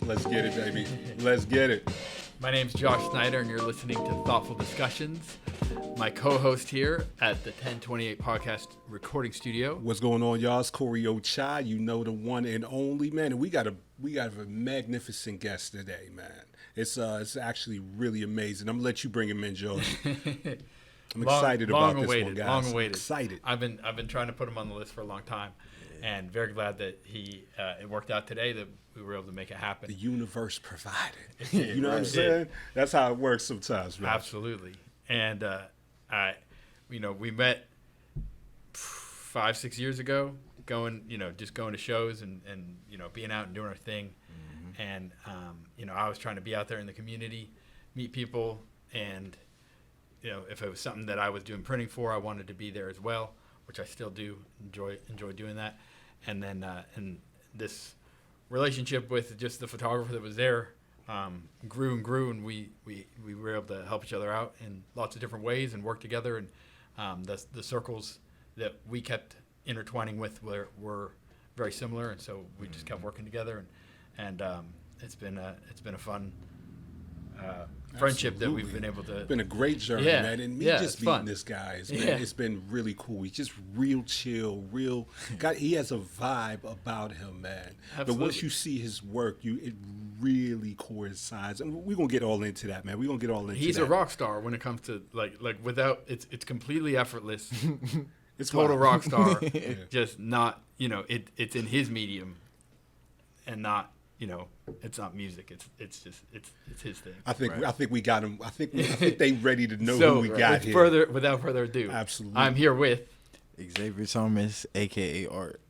Let's get it, baby. Let's get it. My name's Josh Snyder, and you're listening to Thoughtful Discussions. My co-host here at the 1028 Podcast Recording Studio. What's going on, y'all? It's Corey Ochai. You know, the one and only, man. And we got a magnificent guest today, man. It's actually really amazing. I'm gonna let you bring him in, Josh. I'm excited about this one, guys. Long awaited. Excited. I've been trying to put him on the list for a long time, and very glad that it worked out today that we were able to make it happen. The universe provided. You know what I'm saying? That's how it works sometimes, man. Absolutely. And we met 5-6 years ago, going to shows and being out and doing our thing. Mm-hmm. And I was trying to be out there in the community, meet people, and if it was something that I was doing printing for, I wanted to be there as well, which I still do enjoy doing that. And then and this relationship with just the photographer that was there grew and grew, and we were able to help each other out in lots of different ways and work together. And the circles that we kept intertwining with were very similar, and so we just kept working together. And it's been a fun friendship that we've been able to. It's been a great journey, man. And me just meeting this guy, it's been really cool. He's just real chill, real. God, he has a vibe about him, man. Absolutely. But once you see his work, it really coincides. And we're gonna get all into that, man. We're gonna get all into that. He's a rock star when it comes to like without it's completely effortless. It's total wild. rock star. Just not it's in his medium, and not. It's not music. It's his thing. I think we got him. I think they ready to know who we got here. Without further ado, absolutely. I'm here with Xavier Thomas, aka Art,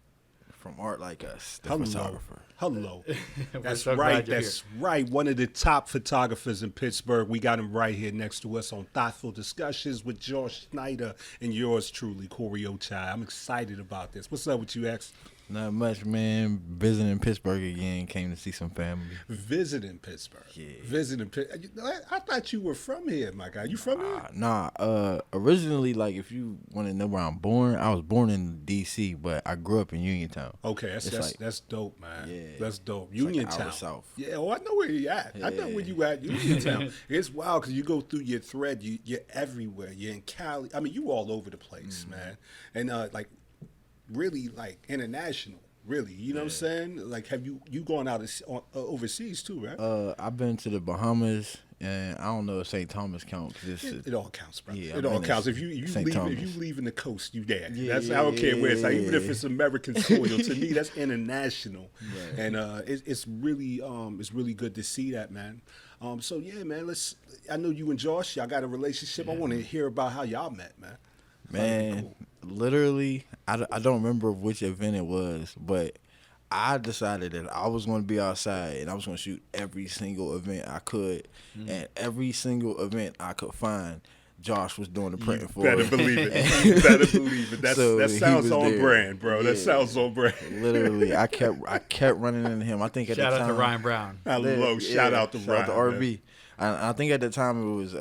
from ArtLikeUs, the photographer. Hello. That's so right. That's here. Right. One of the top photographers in Pittsburgh. We got him right here next to us on Thoughtful Discussions with Josh Snyder and yours truly, Corey Ochai. I'm excited about this. What's up with you, X? Not much, man. Visiting Pittsburgh again. Came to see some family. Visiting Pittsburgh. Yeah. Visiting Pittsburgh. I thought you were from here, my guy. You from here? Nah. Originally, like, if you want to know where I'm born, I was born in D.C., but I grew up in Uniontown. Okay, that's dope, man. Yeah. That's dope. It's Uniontown. Like south. Yeah, I know where you at. Yeah. I know where you at. Uniontown. It's wild because you go through your thread. You're everywhere. You're in Cali. I mean, you all over the place, man. And really like international, really. You know what I'm saying? Like, have you gone out overseas too, right? I've been to the Bahamas, and I don't know if St. Thomas counts. It all counts, bro. Yeah, it all counts. If you leaving the coast, you there. Yeah, I don't care where it's at. Even if it's American soil, to me that's international. Right. And it's really good to see that, man. So yeah, man. I know you and Josh, y'all got a relationship. Yeah. I want to hear about how y'all met, man. Man, cool. Literally, I don't remember which event it was, but I decided that I was going to be outside and I was going to shoot every single event I could. And every single event I could find, Josh was doing the printing for Better it. believe it. You better believe it. That sounds on there. brand, bro. Yeah. That sounds on brand. Literally, I kept running into him. I think at shout the out time, to Ryan Brown. Shout out to Ryan. Shout out to RB. I think at the time it was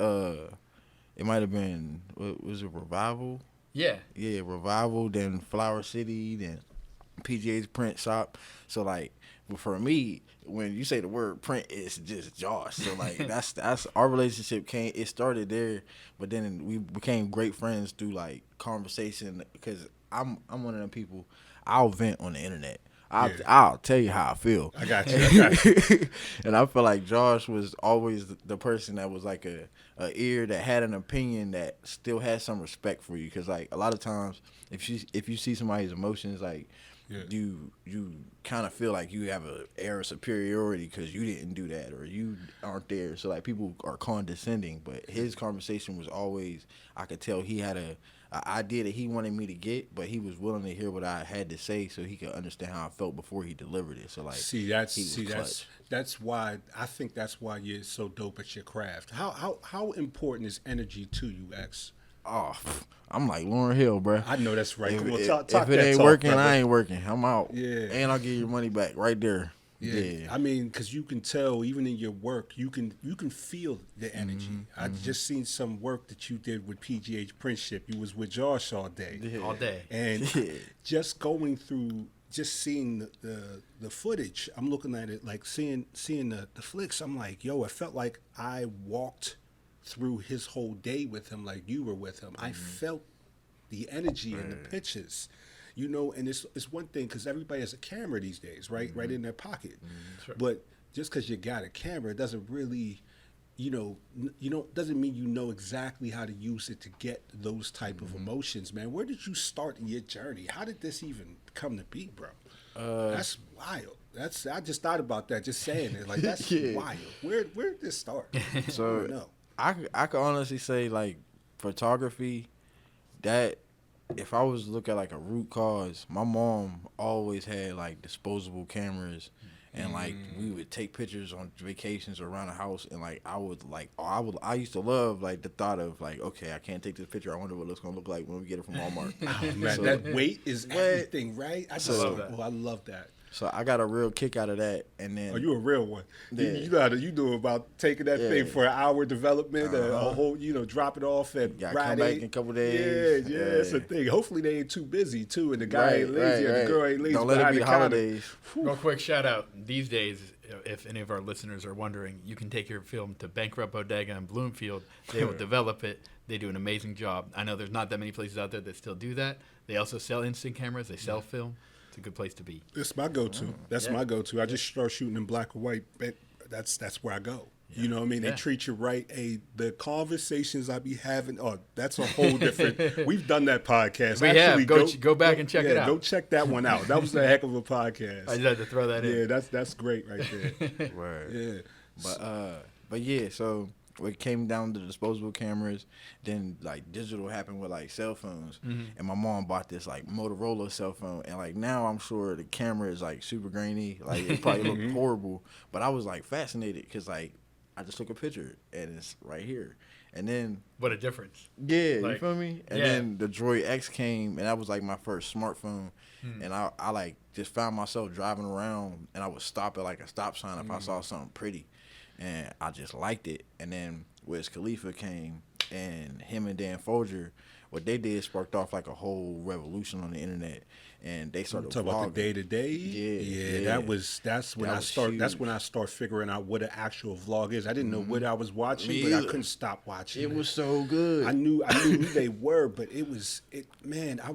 it might have been, was it Revival? Yeah, Revival, then Flower City, then PGH Print Shop. So like, for me, when you say the word print, it's just Josh. So like, that's our relationship it started there, but then we became great friends through like conversation. Because I'm one of them people. I'll vent on the internet. I'll tell you how I feel. I got you. And I feel like Josh was always the person that was like a ear that had an opinion that still had some respect for you. Because like a lot of times, if you see somebody's emotions, like you kind of feel like you have an air of superiority because you didn't do that or you aren't there. So like people are condescending, but his conversation was always, I could tell he had an idea that he wanted me to get, but he was willing to hear what I had to say so he could understand how I felt before he delivered it. So like, that's why I think that's why you're so dope at your craft. How important is energy to you, X? Oh, I'm like Lauryn Hill, bro. I know that's right. If, talk if it ain't working, brother. I ain't working. I'm out. Yeah, and I'll give you your money back right there. Yeah. I mean, because you can tell even in your work, you can feel the energy. I just seen some work that you did with PGH Print Ship. You was with Josh all day. All day. And just going through just seeing the footage, I'm looking at it like seeing the flicks. I'm like, yo, it felt like I walked through his whole day with him, like you were with him. I felt the energy in the pictures, you know. And it's one thing because everybody has a camera these days, right in their pocket. Sure. But just because you got a camera, it doesn't really, doesn't mean you know exactly how to use it to get those type of emotions, man. Where did you start in your journey? How did this even come to be, bro? That's wild. I just thought about that, just saying it. Like, that's wild. Where did this start? So I could honestly say, like, photography, that if I was to look at like a root cause, my mom always had like disposable cameras. And like we would take pictures on vacations around the house, and like I used to love like the thought of like, okay, I can't take this picture. I wonder what it's gonna look like when we get it from Walmart. Oh, man, so, that weight is everything, right? I love that. So I got a real kick out of that. And then, oh, you a real one. Yeah. You know about taking that thing for an hour development, a whole, drop it off at come Friday. back in a couple days. Yeah, it's a thing. Hopefully they ain't too busy too, and the guy ain't lazy, or the girl ain't lazy. Don't let it be the holidays. Real quick shout out. These days, if any of our listeners are wondering, you can take your film to Bankrupt Bodega in Bloomfield. They will develop it. They do an amazing job. I know there's not that many places out there that still do that. They also sell instant cameras. They sell film. It's a good place to be. It's my go-to. That's my go-to. I just start shooting in black and white. That's where I go. Yeah. You know what I mean? They treat you right. The conversations I be having, that's a whole different. We've done that podcast. We have. Go back and check it out. Go check that one out. That was a heck of a podcast. I just had to throw that in. Yeah, that's great right there. Right. Yeah. But yeah, so it came down to disposable cameras, then like digital happened with like cell phones, and my mom bought this like Motorola cell phone, and like now I'm sure the camera is like super grainy, like it probably looked horrible, but I was like fascinated because like I just took a picture and it's right here. And then what a difference. Yeah, you feel me? And then the Droid X came, and that was like my first smartphone. And I like just found myself driving around, and I would stop at like a stop sign if I saw something pretty, and I just liked it. And then Wiz Khalifa came, and him and Dan Folger, what they did sparked off like a whole revolution on the internet. And they started talking about the day to day. Yeah. That's when I start figuring out what an actual vlog is. I didn't know what I was watching, but I couldn't stop watching. It was so good. I knew who they were, but man, I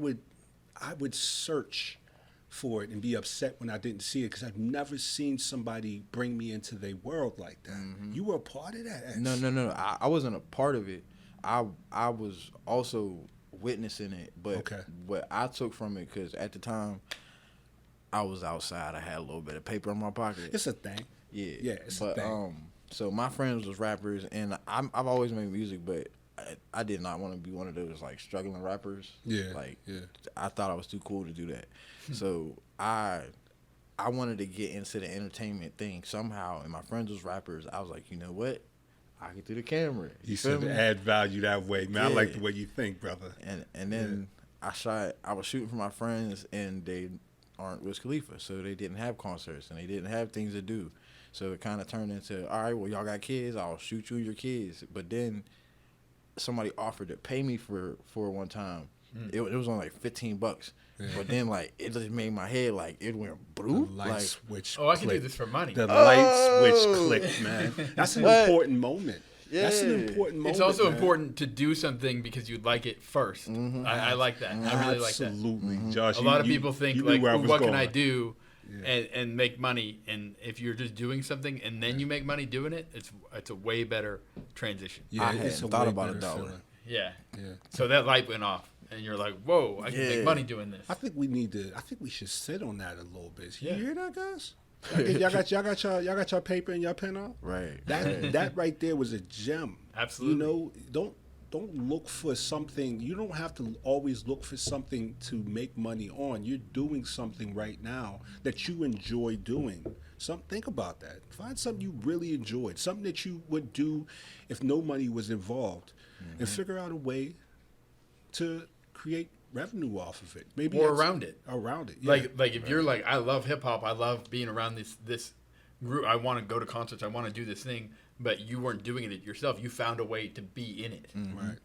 would search for it and be upset when I didn't see it because I've never seen somebody bring me into their world like that. You were a part of that, X? No. I wasn't a part of it. I was also witnessing it, but what I took from it, because at the time I was outside, I had a little bit of paper in my pocket. It's a thing. Yeah, it's a thing. So my friends was rappers, and I've always made music, but I did not want to be one of those like struggling rappers. I thought I was too cool to do that. So I wanted to get into the entertainment thing somehow, and my friends was rappers. I was like, you know what? I can do the camera. You should add value that way, man. I like the way you think, brother. And then I was shooting for my friends, and they aren't Wiz Khalifa, so they didn't have concerts and they didn't have things to do. So it kind of turned into, all right, well, y'all got kids, I'll shoot you and your kids. But then somebody offered to pay me for one time. It was on like $15. Yeah. But then like it just made my head like it went blue. The light switch. I can do this for money. The light switch clicked, man. That's an important moment. Yeah. That's an important moment. It's also important to do something because you'd like it first. I like that. I really like that. Absolutely, Josh. A lot of people think like, what can I do and make money? And if you're just doing something and then you make money doing it, it's a way better transition. Yeah, I hadn't thought about $1. Yeah. So that light went off. And you're like, whoa, I can make money doing this. I think we should sit on that a little bit. You hear that, guys? Y'all got your paper and your pen out? Right. That right there was a gem. Absolutely. Don't look for something. You don't have to always look for something to make money on. You're doing something right now that you enjoy doing. Think about that. Find something you really enjoyed, something that you would do if no money was involved, and figure out a way to create revenue off of it, maybe around it. Yeah. Like if you're like, I love hip hop, I love being around this group, I want to go to concerts, I want to do this thing, but you weren't doing it yourself. You found a way to be in it,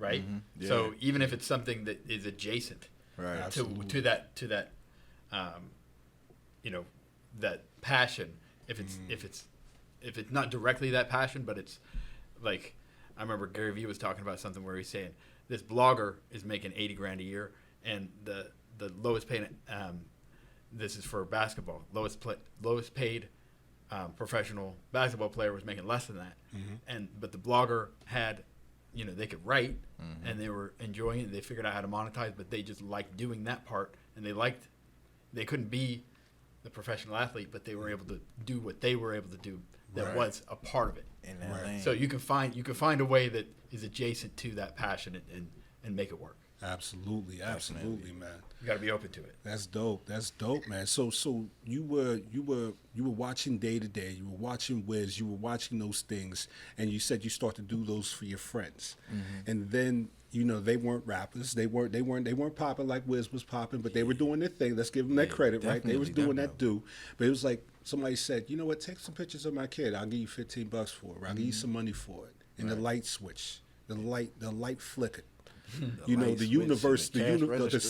right? Yeah. So even if it's something that is adjacent, to that you know, that passion. If it's not directly that passion, but it's like, I remember Gary Vee was talking about something where he's saying this blogger is making $80,000 a year, and the lowest paid, this is for basketball, lowest paid professional basketball player was making less than that, but the blogger had, you know, they could write, and they were enjoying it. They figured out how to monetize, but they just liked doing that part, and they couldn't be the professional athlete, but they were able to do what they were able to do that was a part of it. So you can find a way that is adjacent to that passion and make it work. Absolutely, man. You got to be open to it. That's dope, man. So you were watching day to day. You were watching Wiz. You were watching those things, and you said you start to do those for your friends, and then, you know, they weren't rappers. They weren't popping like Wiz was popping, but they were doing their thing. Let's give them that credit, right? They was doing that due. But it was like somebody said, you know what? Take some pictures of my kid. I'll give you $15 for it. Or I'll give you some money for it. And the light switch, the light flickered. You know, the universe, the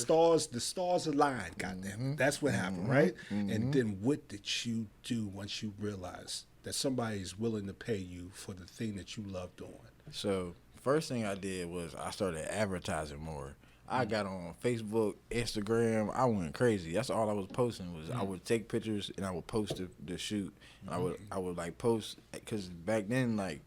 stars aligned. Goddamn, that's what happened, right? And then what did you do once you realized that somebody is willing to pay you for the thing that you love doing? So first thing I did was I started advertising more. I got on Facebook, Instagram. I went crazy. That's all I was posting was I would take pictures and I would post the shoot. And I would like post, because back then, like,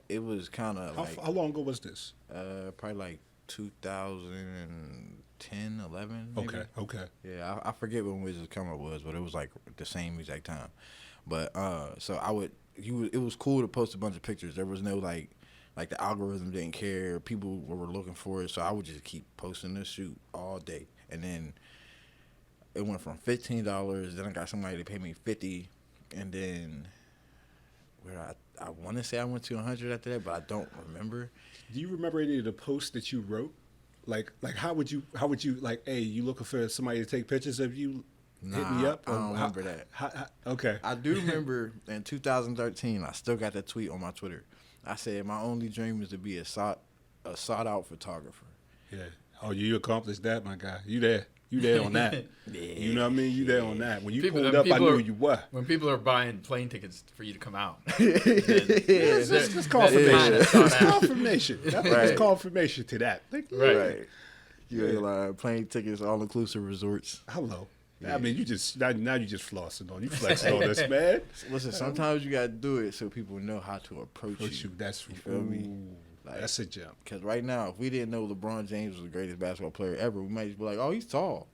it was kind of like, how long ago was this? Probably like 2010, 11. Maybe. Okay. Yeah, I forget when Wiz's come up was, but it was like the same exact time. But so it was cool to post a bunch of pictures. There was no like the algorithm didn't care. People were looking for it, so I would just keep posting this shoot all day. And then it went from $15. Then I got somebody to pay me $50, and then where I want to say I went to 100 after that, but I don't remember. Do you remember any of the posts that you wrote? Like how would you like, hey, you looking for somebody to take pictures of you? Hit me up. I don't remember that. Okay. I do remember in 2013, I still got that tweet on my Twitter. I said my only dream is to be a sought out photographer. Yeah. Oh, you accomplished that, my guy. You there on that. Yeah. You know what I mean? You there on that. When you People- pulled up, I people knew are- you were. When people are buying plane tickets for you to come out, It's confirmation. That's It's confirmation. That's Right. confirmation to that. Like, Right. You ain't lying. Plane tickets, all inclusive resorts. Hello. Yeah. I mean, you just now you just flossing on. You flexing on us, man. Listen, sometimes you gotta do it so people know how to approach you. That's You feel me? ooh, Like, that's a jump. Because right now, if we didn't know LeBron James was the greatest basketball player ever, we might just be like, oh, he's tall.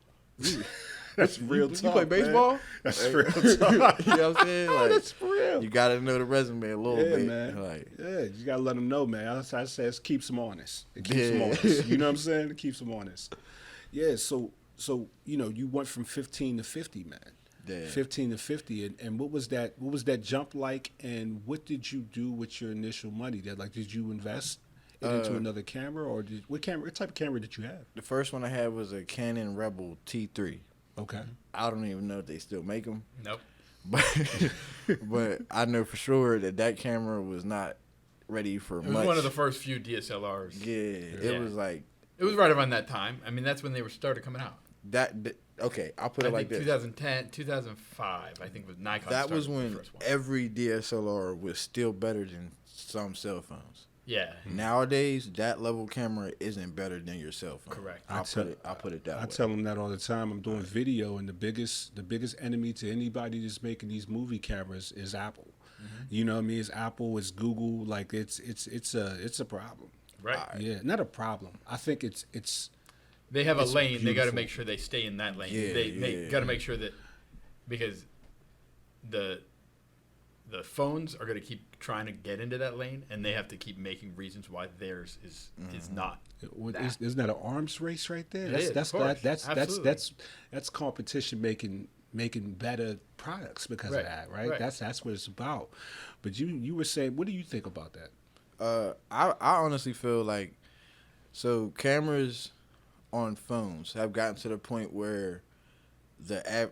That's real You talk. play baseball? Man. That's Like, real talk. You know what I'm saying? Like, That's real. you gotta know the resume a little Yeah, bit. man. Like, Yeah, you gotta let them know, man. I say it keeps them honest. It keeps them Yeah. honest. You know what I'm saying? It keeps them honest. Yeah. So you know, you went from 15 to 50, man. Yeah. 15 to 50, and what was that? What was that jump like? And what did you do with your initial money? Did you invest it into another camera, or what type of camera did you have? the first one I had was a Canon Rebel T3. Okay. I don't even know if they still make them. Nope. But I know for sure that camera was not ready for It much. was one of the first few DSLRs. Yeah, it was like It was right around that time. I mean, that's when they were started coming out. that. Okay, I'll put I it like think this. 2010, 2005, I think was Nikon. That was started with when the first one. every DSLR was still better than some cell phones. Yeah. Nowadays, that level camera isn't better than your cell phone. Correct. I'll put it that way. I tell them that all the time. I'm doing video, and the biggest enemy to anybody that's making these movie cameras is Apple. You know what I mean? It's Apple, it's Google. Like it's a problem. Right. Yeah, not a problem. I think it's They have a It's lane. They got to beautiful. make sure they stay in that lane. Yeah, they yeah. got to make sure that, because the phones are going to keep trying to get into that lane, and they have to keep making reasons why theirs is not. isn't that an arms race right there? It is, of course. Absolutely. That's competition making better products because Right, of that, right? right. That's what it's about. But you were saying, what do you think about that? I honestly feel like cameras on phones have gotten to the point where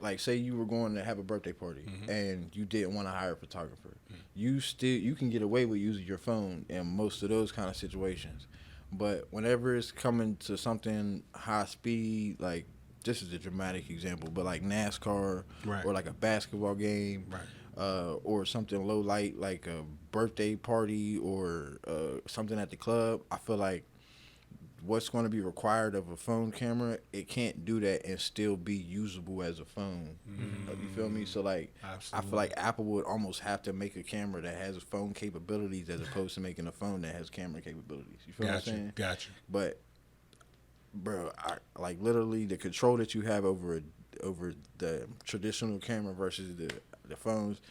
like say you were going to have a birthday party and you didn't want to hire a photographer, you can get away with using your phone in most of those kind of situations. But whenever it's coming to something high speed, like this is a dramatic example, but like NASCAR Right. or like a basketball game, Right. or something low light like a birthday party or something at the club, I feel like what's going to be required of a phone camera, it can't do that and still be usable as a phone. You feel me? So like, Absolutely. I feel like Apple would almost have to make a camera that has phone capabilities as opposed to making a phone that has camera capabilities. You feel what I'm saying? Gotcha. But bro, like literally the control that you have over the traditional camera versus the phones,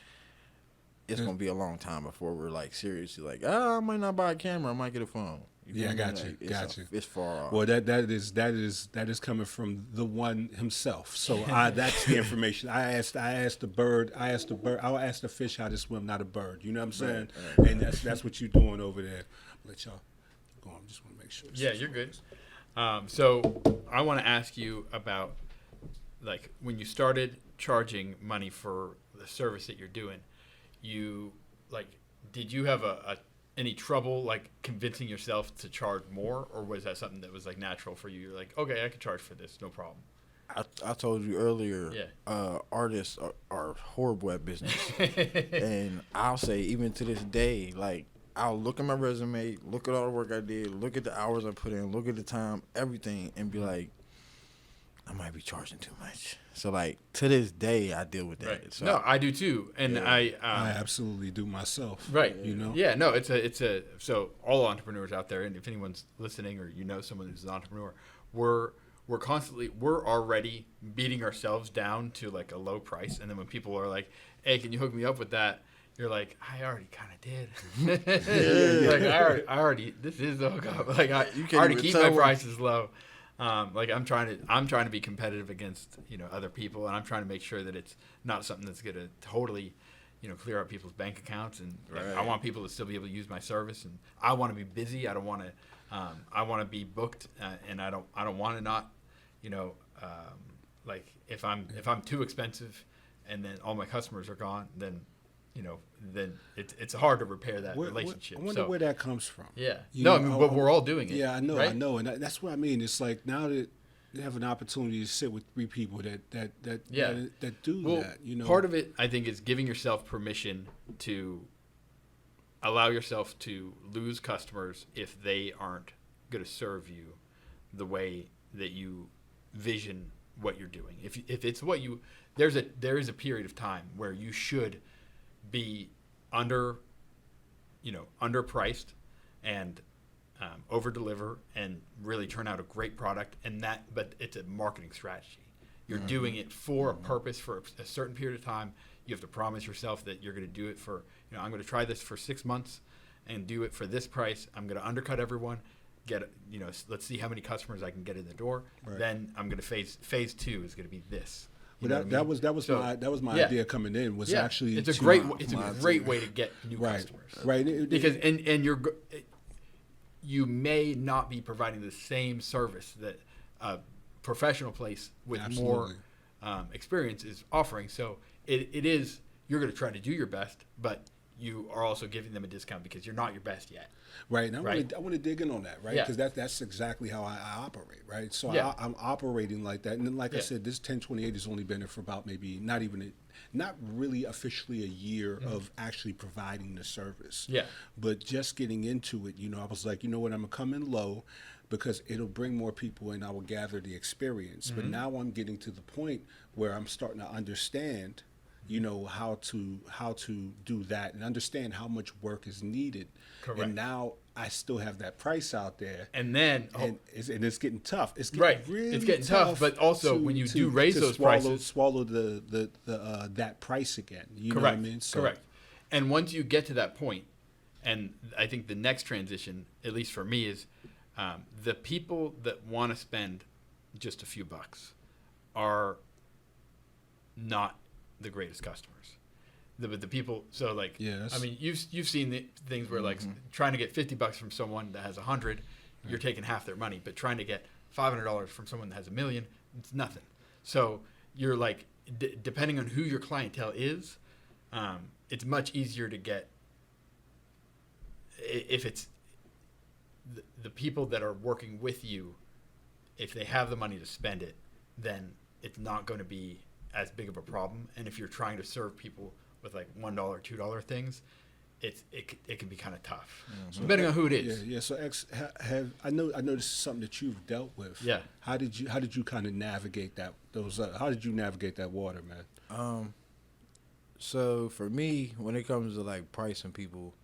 it's gonna be a long time before we're like seriously like, I might not buy a camera, I might get a phone. Yeah, I got you. It's far off. Well, that is coming from the one himself. So that's the information. I asked the bird. I'll ask the fish how to swim, not a bird. You know what I'm saying? Right. And that's what you're doing over there. I'll let y'all go on. I just want to make sure. Yeah, you're good. So I want to ask you about, like, when you started charging money for the service that you're doing, did you have any trouble like convincing yourself to charge more, or was that something that was like natural for you? You're like, okay, I could charge for this, no problem. I told you earlier, Yeah. Artists are horrible at business. And I'll say, even to this day, like, I'll look at my resume, look at all the work I did, look at the hours I put in, look at the time, everything, and be like, I might be charging too much. So, like, to this day, I deal with that. Right. So, No, I do too, and Yeah. I absolutely do myself. Right. You know. Yeah. No. So all entrepreneurs out there, and if anyone's listening or you know someone who's an entrepreneur, we're already beating ourselves down to like a low price, and then when people are like, "Hey, can you hook me up with that?" You're like, "I already kind of did." Like I already. This is the hookup. Like I already keep my prices low. Like I'm trying to be competitive against other people, and I'm trying to make sure that it's not something that's gonna totally clear out people's bank accounts, and like, I want people to still be able to use my service, and I want to be busy. I don't want to. I want to be booked, and I don't want to not. Like if I'm too expensive, and then all my customers are gone, then it's hard to repair that relationship. I wonder where that comes from. Yeah. But we're all doing it. Yeah, I know, right? I know, and that's what I mean. It's like now that you have an opportunity to sit with three people that do that. Part of it, I think, is giving yourself permission to allow yourself to lose customers if they aren't going to serve you the way that you vision what you're doing. If it's what you there is a period of time where you should be underpriced and over deliver and really turn out a great product, but it's a marketing strategy. You're doing it for a purpose, for a certain period of time. You have to promise yourself that you're going to do it for, I'm going to try this for 6 months and do it for this price. I'm going to undercut everyone. Let's see how many customers I can get in the door. Right. Then I'm going to phase 2 is going to be this. But that was my idea coming in was actually it's a great way to get new customers, right? Because you may not be providing the same service that a professional place with more experience is offering. So it is, you're going to try to do your best, but you are also giving them a discount because you're not your best yet. Right. And I want to dig in on that, right? Yeah. Because that's exactly how I operate, right? So Yeah. I'm operating like that. And then, like I said, this 1028 has only been there for about maybe not really officially a year of actually providing the service. Yeah. But just getting into it, I was like, you know what, I'm going to come in low because it'll bring more people and I will gather the experience. But now I'm getting to the point where I'm starting to understand how to do that and understand how much work is needed. Correct. And now I still have that price out there. And then it's getting tough. It's getting really it's getting tough. But also when you do raise those prices, swallow the that price again. You correct. know what I mean? So, correct. And once you get to that point, and I think the next transition, at least for me, is the people that want to spend just a few bucks are not the greatest customers. The people, so like, I mean, you've seen the things where like trying to get $50 from someone that has 100, you're taking half their money, but trying to get $500 from someone that has $1 million, it's nothing. So you're like, depending on who your clientele is, it's much easier to get, if it's the people that are working with you, if they have the money to spend it, then it's not going to be as big of a problem. And if you're trying to serve people with like $1, $2 things, it can be kind of tough, depending on who it is. Yeah. So X, I know this is something that you've dealt with. Yeah. How did you kind of navigate that? How did you navigate that water, man? So for me, when it comes to like pricing people,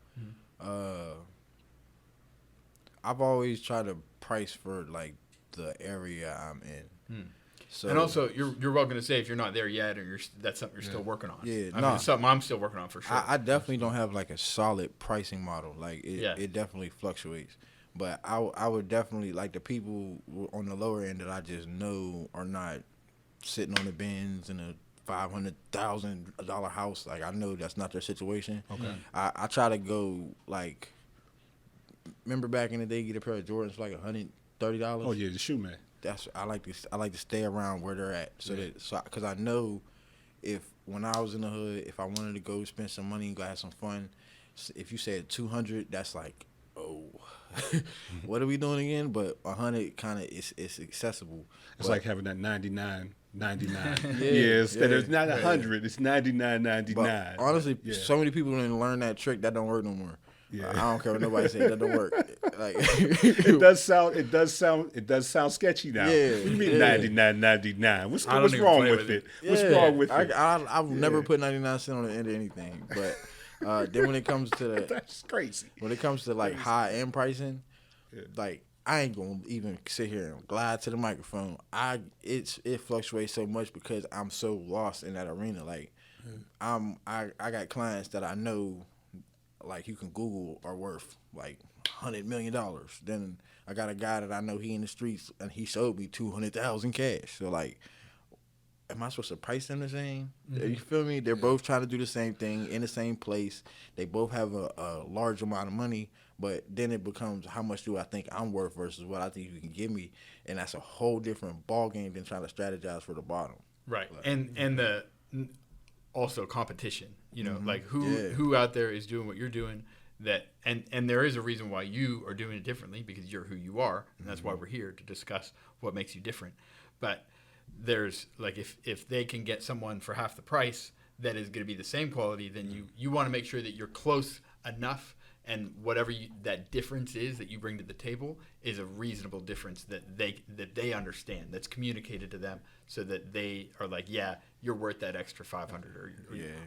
I've always tried to price for like the area I'm in. So, and also, you're welcome to say if you're not there yet, or that's something you're still working on. Yeah, I mean, it's something I'm still working on for sure. I definitely don't have like a solid pricing model. Like it definitely fluctuates. But I would definitely like the people on the lower end that I just know are not sitting on the bins in a $500,000 house. Like I know that's not their situation. Okay. I try to go like. Remember back in the day, get a pair of Jordans for like $130. Oh yeah, the shoe man. I like to stay around where they're at, because I know if when I was in the hood, if I wanted to go spend some money and go have some fun, if you said 200, that's like, oh, what are we doing again? But 100 kind of it's accessible. It's like having that 99. Instead of not 100, it's 99.99. Honestly, so many people didn't learn that trick. That don't work no more. Yeah. I don't care what nobody says. That don't work. Like it does sound sketchy now. Yeah. What do you mean 99.99? What's wrong with it? Yeah. What's wrong with it? I've never put 99 cents on the end of anything. But then when it comes to that's crazy. When it comes to like high end pricing, like I ain't gonna even sit here and glide to the microphone. It fluctuates so much because I'm so lost in that arena. Like I got clients that I know. Like you can Google are worth like $100 million. Then I got a guy that I know he in the streets and he showed me 200,000 cash. So like, am I supposed to price them the same? You feel me? They're both trying to do the same thing in the same place. They both have a large amount of money, but then it becomes how much do I think I'm worth versus what I think you can give me, and that's a whole different ball game than trying to strategize for the bottom. Right, like, and the also competition. You know, like who out there is doing what you're doing, that and there is a reason why you are doing it differently, because you're who you are, and that's why we're here to discuss what makes you different. But there's like if they can get someone for half the price that is going to be the same quality, then you want to make sure that you're close enough, and whatever that difference is that you bring to the table is a reasonable difference that they understand, that's communicated to them, so that they are like, yeah, you're worth that extra 500 or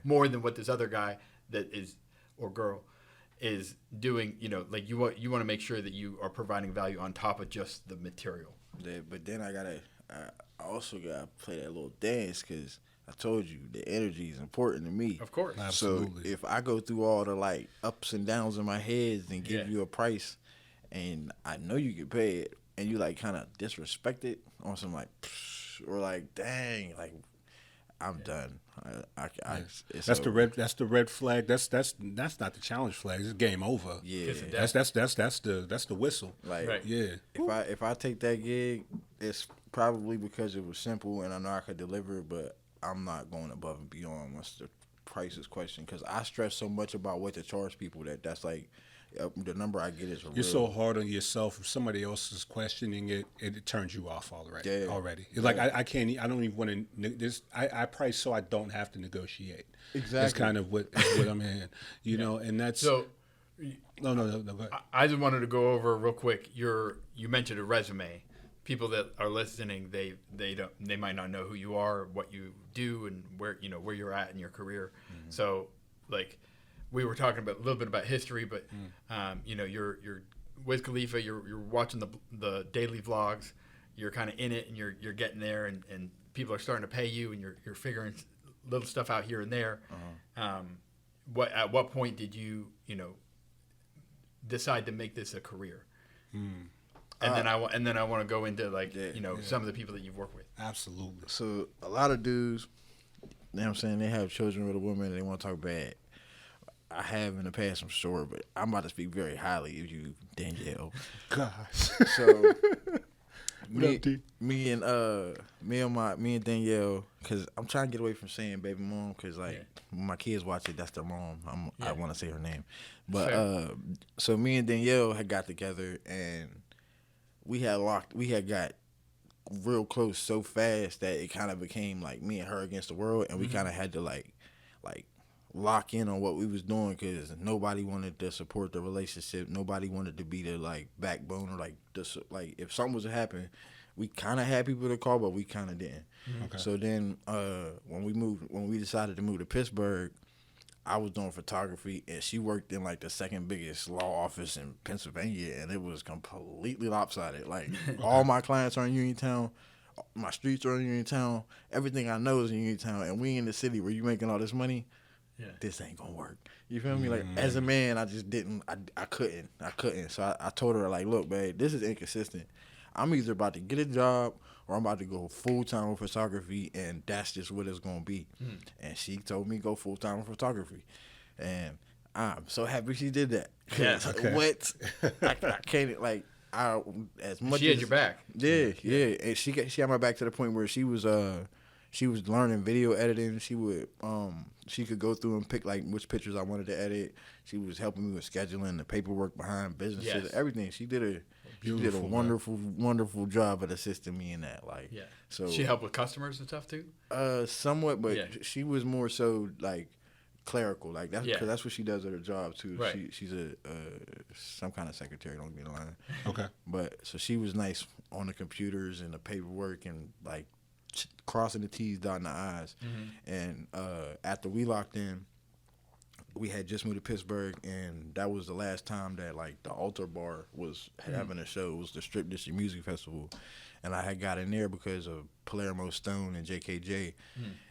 more than what this other guy that is or girl is doing. You know, like you want to make sure that you are providing value on top of just the material. Yeah, but then I also gotta play that little dance, because I told you the energy is important to me. Of course. Absolutely. So if I go through all the like ups and downs in my head and give you a price, and I know you can pay it, and you like kind of disrespect it on some like, or like, dang, like I'm done. That's the red flag. That's not the challenge flag. It's game over. Yeah. That's the whistle. Like if I take that gig, it's probably because it was simple and I know I could deliver, but I'm not going above and beyond once the price is questioned, because I stress so much about what to charge people that's like the number I get is you're so hard on yourself. If somebody else is questioning it, it turns you off already. Yeah. Already. It's like I can't. I don't even want to. I price so I don't have to negotiate. Exactly. That's kind of what I'm hearing. You know, and that's so. No. Go ahead. I just wanted to go over real quick. You mentioned a resume. People that are listening, they might not know who you are, what you do, and where you're at in your career. Mm-hmm. So, like, we were talking about a little bit about history, but you're Wiz Khalifa. You're watching the daily vlogs. You're kind of in it, and you're getting there, and people are starting to pay you, and you're figuring little stuff out here and there. Uh-huh. At what point did you decide to make this a career? And then I want to go into some of the people that you've worked with. Absolutely. So a lot of dudes, you know what I'm saying, they have children with a woman and they want to talk bad. I have in the past, I'm sure, but I'm about to speak very highly of you, Danielle. Gosh. So me and Danielle, because I'm trying to get away from saying baby mom, because when my kids watch it, that's their mom. I want to say her name, but so me and Danielle had got together and we had got real close so fast that it kind of became like me and her against the world, and we kind of had to like lock in on what we was doing because nobody wanted to support the relationship. Nobody wanted to be the like backbone or like if something was to happen, we kind of had people to call, but we kind of didn't. Okay. So then when we decided to move to Pittsburgh, I was doing photography, and she worked in like the second biggest law office in Pennsylvania, and it was completely lopsided. Like all my clients are in Uniontown, my streets are in Uniontown, everything I know is in Uniontown, and we in the city where you making all this money. Yeah. This ain't gonna work. You feel me? Like as a man, I just didn't. I couldn't. So I told her like, look, babe, this is inconsistent. I'm either about to get a job or I'm about to go full time with photography, and that's just what it's gonna be. And she told me go full time with photography, and I'm so happy she did that. Yeah. Okay. What? I can't like. As much She had as, your back. Yeah, and she had my back to the point where she was learning video editing. She could go through and pick like which pictures I wanted to edit. She was helping me with scheduling, the paperwork behind businesses, everything. She did a wonderful job at assisting me in that. Like, so she helped with customers and stuff too. Somewhat, but she was more so like clerical. Like that's because that's what she does at her job too. Right. She's a some kind of secretary. Don't get me lying. Okay. But so she was nice on the computers and the paperwork and like crossing the T's, dotting the I's. And after we locked in, we had just moved to Pittsburgh, and that was the last time that like the Altar Bar was having a show. It was the Strip District Music Festival, and I had got in there because of Palermo Stone and JKJ,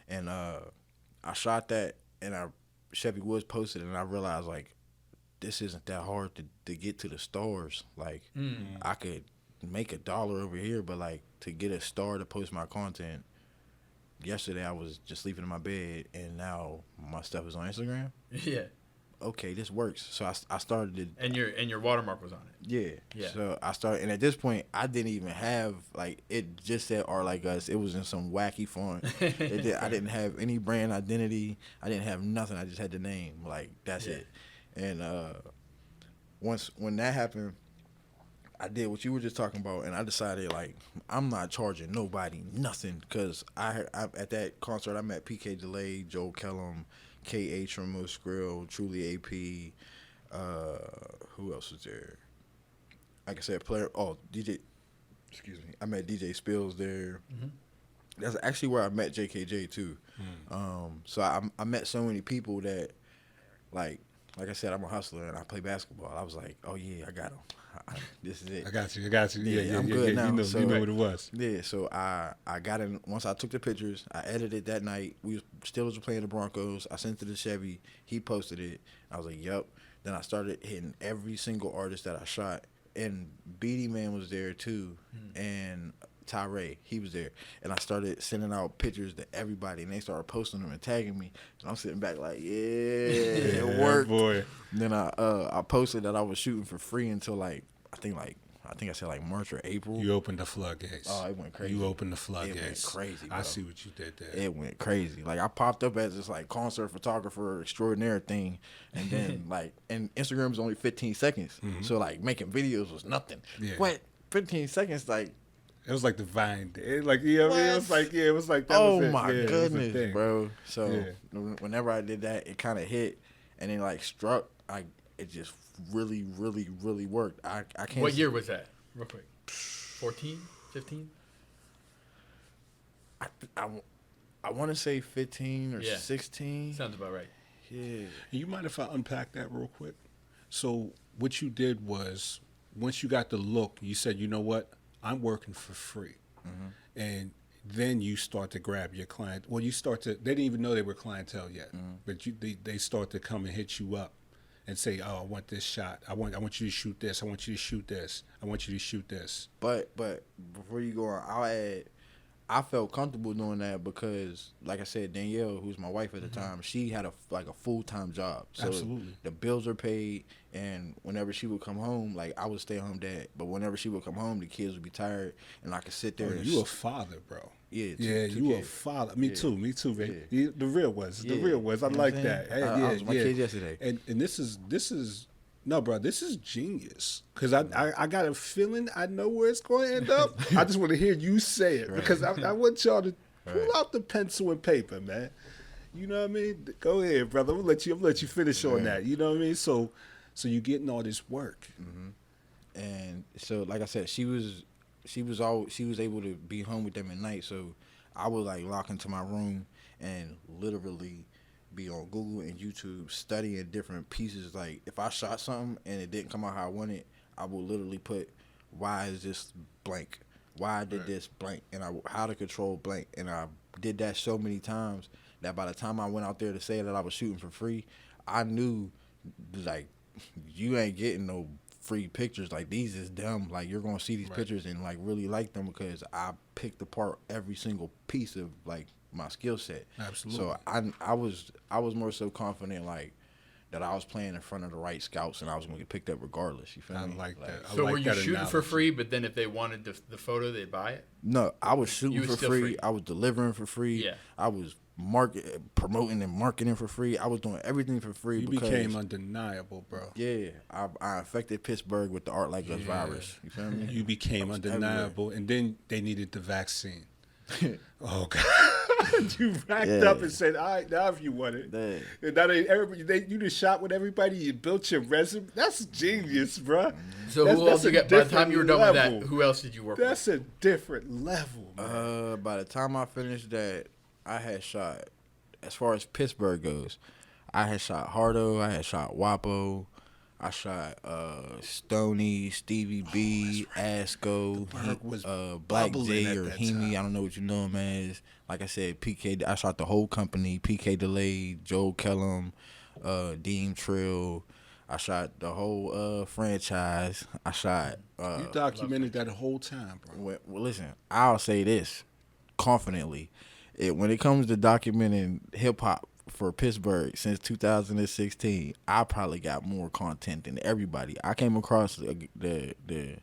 and I shot that, and Chevy Woods posted it, and I realized like this isn't that hard to get to the stars. Like I could make $1 over here, but like to get a star to post my content. Yesterday I was just sleeping in my bed, and now my stuff is on Instagram. Yeah. Okay, this works. So I started to. And your watermark was on it. Yeah. So I started, and at this point I didn't even have like it just said ArtLikeUs. It was in some wacky font. I didn't have any brand identity. I didn't have nothing. I just had the name. Like that's it. And when that happened, I did what you were just talking about, and I decided like I'm not charging nobody nothing because I at that concert I met PK Delay, Joel Kellum, KH from Most Grill, Truly AP. Who else was there? Like I said, DJ. Excuse me. I met DJ Spills there. That's actually where I met JKJ too. So I met so many people that like I said, I'm a hustler and I play basketball. I was like, oh yeah, I got him. This is it. I got you. Yeah, I'm good now. You know, So, you know what it was. Yeah, so I got in. Once I took the pictures, I edited that night. Steelers were playing the Broncos. I sent it to the Chevy. He posted it. I was like, yup. Then I started hitting every single artist that I shot. And Beatty Man was there too. And Tyree, he was there. And I started sending out pictures to everybody, and they started posting them and tagging me. And I'm sitting back like, yeah, it worked. Boy. And then I posted that I was shooting for free until like I think I said like March or April. You opened the floodgates. Oh, it went crazy. You opened the floodgates. It went crazy, bro. I see what you did there. It went crazy. Like I popped up as this like concert photographer extraordinaire thing, and then like and Instagram was only 15 seconds, so like making videos was nothing. Yeah. What 15 seconds like. It was like the Vine. It was like that was it. My yeah, goodness, bro. So whenever I did that, it kind of hit, and then like struck. It just really, really, really worked. I can't. What year was that? Real quick. 14, 15? I want to say 15 or 16. Sounds about right. Yeah. You mind if I unpack that real quick? So what you did was once you got the look, you said, you know what? I'm working for free. And then you start to grab your client. Well, they didn't even know they were clientele yet, but they start to come and hit you up and say, oh, I want this shot. I want you to shoot this. I want you to shoot this. I want you to shoot this. But before you go on, I'll add, I felt comfortable doing that because, like I said, Danielle, who's my wife at the time, she had a full-time job. So Absolutely. The bills are paid, and whenever she would come home, like I would stay home dad. But whenever she would come home, the kids would be tired, and I could sit there. You a father, bro. Yeah, you a father. Me too, baby. Yeah. The real ones. I like that. I was with my kids yesterday. And this is No, bro, this is genius. Because I got a feeling I know where it's going to end up. I just want to hear you say it. Because I want y'all to pull out the pencil and paper, man. You know what I mean? Go ahead, brother. I'm gonna let you finish on that. You know what I mean? So you're getting all this work. Mm-hmm. And so, like I said, she was able to be home with them at night. So I would like lock into my room and literally be on Google and YouTube studying different pieces. Like if I shot something and it didn't come out how I wanted, I would literally put, why is this blank? Why I did this blank? And how to control blank. And I did that so many times that by the time I went out there to say that I was shooting for free, I knew like you ain't getting no free pictures. Like these is dumb. Like you're gonna see these pictures and like really like them because I picked apart every single piece of like my skill set. Absolutely. So I was more so confident like that I was playing in front of the right scouts and I was gonna get picked up regardless. You feel me? I like that. So were you shooting for free, but then if they wanted the photo, they'd buy it? No, I was shooting for free. I was delivering for free. Yeah. I was promoting and marketing for free. I was doing everything for free. You became undeniable, bro. Yeah, I infected Pittsburgh with the ArtLikeUs virus. You feel me? You became undeniable, and then they needed the vaccine. Oh God! You racked up and said, "All right, now if you want it." And now you just shot with everybody. You built your resume. That's genius, bro. So who else you got? By the time you were done with that, who else did you work with? That's a different level, man. By the time I finished that, I had shot, as far as Pittsburgh goes, I had shot Hardo, I had shot Wopo, I shot Stoney, Stevie B, Asco, Black J or Hemi. I don't know what you know him as. Like I said, PK. I shot the whole company. PK Delay, Joe Kellum, Deem Trill. I shot the whole franchise. I shot. You documented that the whole time, bro. Well, listen, I'll say this confidently. When it comes to documenting hip hop for Pittsburgh since 2016, I probably got more content than everybody. I came across the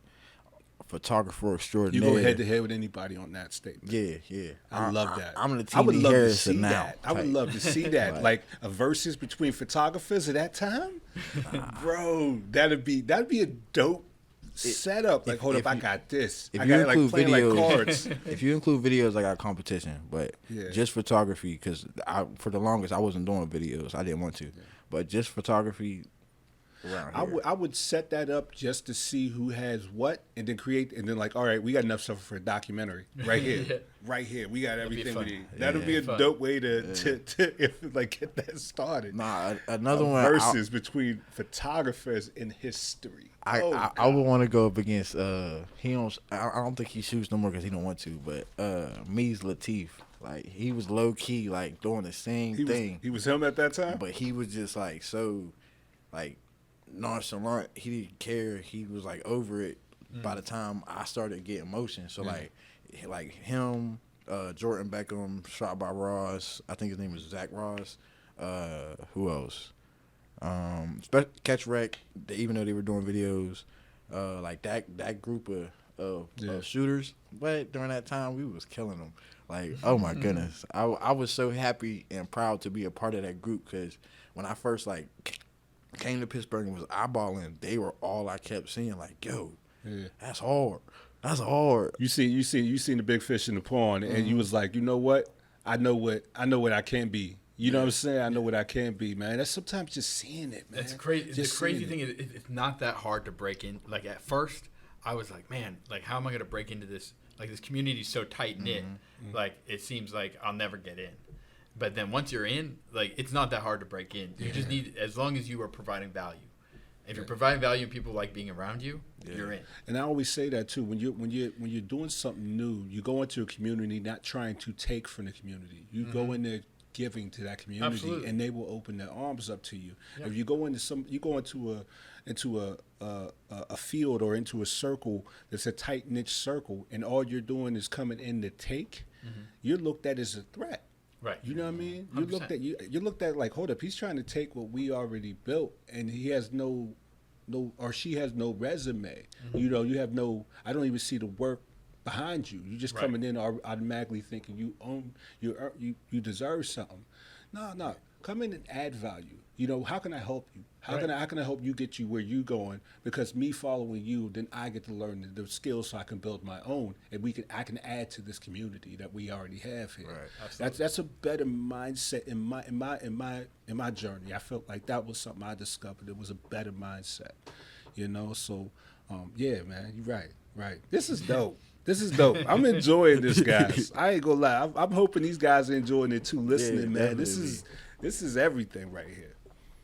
photographer extraordinaire. You go head to head with anybody on that statement. Yeah. I love that. I'm the TV I would love to Harrison see now. that. I would love to see that. Like a versus between photographers at that time, bro. That'd be a dope setup. Like, hold up, I got this. If I you got include like playing videos, like cards. if you include videos, I got competition. But just photography, because for the longest I wasn't doing videos. I didn't want to, but just photography. I would set that up just to see who has what, and then create, and then like, all right, we got enough stuff for a documentary right here, right here. We got everything we need. That'll be a dope way to like get that started. Nah, another one versus between photographers in history. I would want to go up against he don't. I don't think he shoots no more because he don't want to. But Mies Latif, like he was low key like doing the same thing. He was him at that time, but he was just like so, like nonchalant. He didn't care. He was like over it by the time I started getting motion. So like him, Jordan Beckham, shot by Ross. I think his name is Zach Ross. Who else? Catch Wreck. Even though they were doing videos, like that group of shooters. But during that time, we was killing them. Like, oh my goodness, I was so happy and proud to be a part of that group because when I first like came to Pittsburgh and was eyeballing, they were all I kept seeing. Like, yo, that's hard. That's hard. You seen the big fish in the pond, and you was like, you know what? I know what I can be. You know what I'm saying? I know what I can be, man. That's sometimes just seeing it, man. That's crazy. The crazy thing is, it's not that hard to break in. Like at first, I was like, man, like how am I gonna break into this? Like this community's so tight knit. Like it seems like I'll never get in. But then once you're in, like it's not that hard to break in. You just need, as long as you are providing value. If you're providing value and people like being around you, you're in. And I always say that too. When you're doing something new, you go into a community not trying to take from the community. You go in there giving to that community, and they will open their arms up to you. If you go into a field or into a circle that's a tight knit circle, and all you're doing is coming in to take, you're looked at as a threat. Right. You know what I mean? 100%. You looked at like, hold up, he's trying to take what we already built, and he has no or she has no resume. You know, you have no. I don't even see the work behind you. You just coming in automatically thinking you deserve something. No, come in and add value. You know, how can I help you? How can I help you get you where you going? Because me following you, then I get to learn the skills so I can build my own, and I can add to this community that we already have here. Right. That's a better mindset in my journey. I felt like that was something I discovered. It was a better mindset, you know. So, yeah, man, you're right. This is dope. This is dope. I'm enjoying this, guys. I ain't gonna lie. I'm hoping these guys are enjoying it too. Listening, man. Definitely. This is everything right here.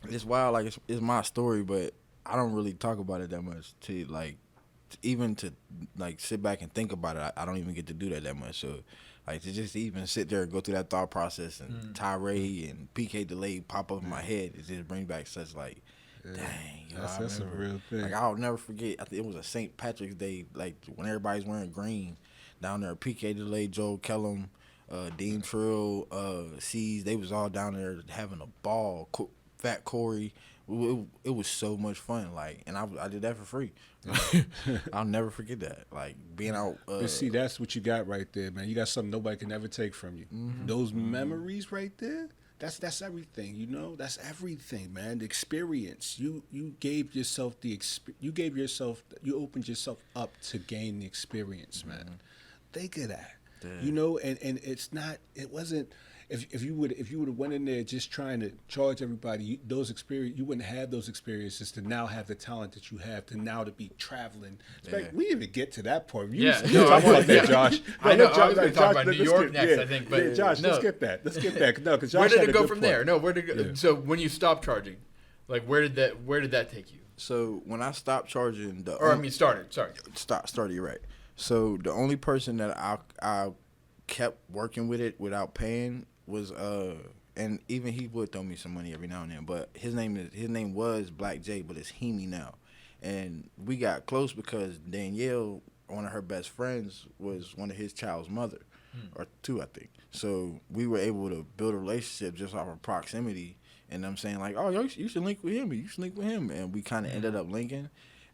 It's wild, like it's my story, but I don't really talk about it that much. Even to like sit back and think about it, I don't even get to do that much. So, like to just even sit there and go through that thought process and Tyree and PK Delay pop up in my head, it just brings back such like, dang, that's a real thing. Like I'll never forget. I think it was a St. Patrick's Day, like when everybody's wearing green down there. PK Delay, Joel Kellum, Dean Trill, C's, they was all down there having a ball. Fat Corey, it was so much fun. Like, and I did that for free. I'll never forget that. Like being out. But see, that's what you got right there, man. You got something nobody can ever take from you. Those memories right there. That's everything. You know, that's everything, man. The experience. You gave yourself you opened yourself up to gain the experience, man. Think of that. You know, and it wasn't. If you would have went in there just trying to charge everybody you wouldn't have those experiences to now have the talent that you have to now to be traveling. We didn't even get to that point. You talk about that, Josh. I know. I was going to talk about New York next, I think. But Josh, let's get that. No, because Josh where did had it a go good from point. there? No, where did it go? So when you stopped charging, like where did that take you? So when I stopped charging, started. Started. You're right. So the only person that I kept working with it without paying was and even he would throw me some money every now and then, but his name was Black J, but it's Hemi now. And we got close because Danielle, one of her best friends, was one of his child's mother, or two, I think. So we were able to build a relationship just off of proximity. And I'm saying like, oh, you should link with him. You should link with him. And we kind of ended up linking.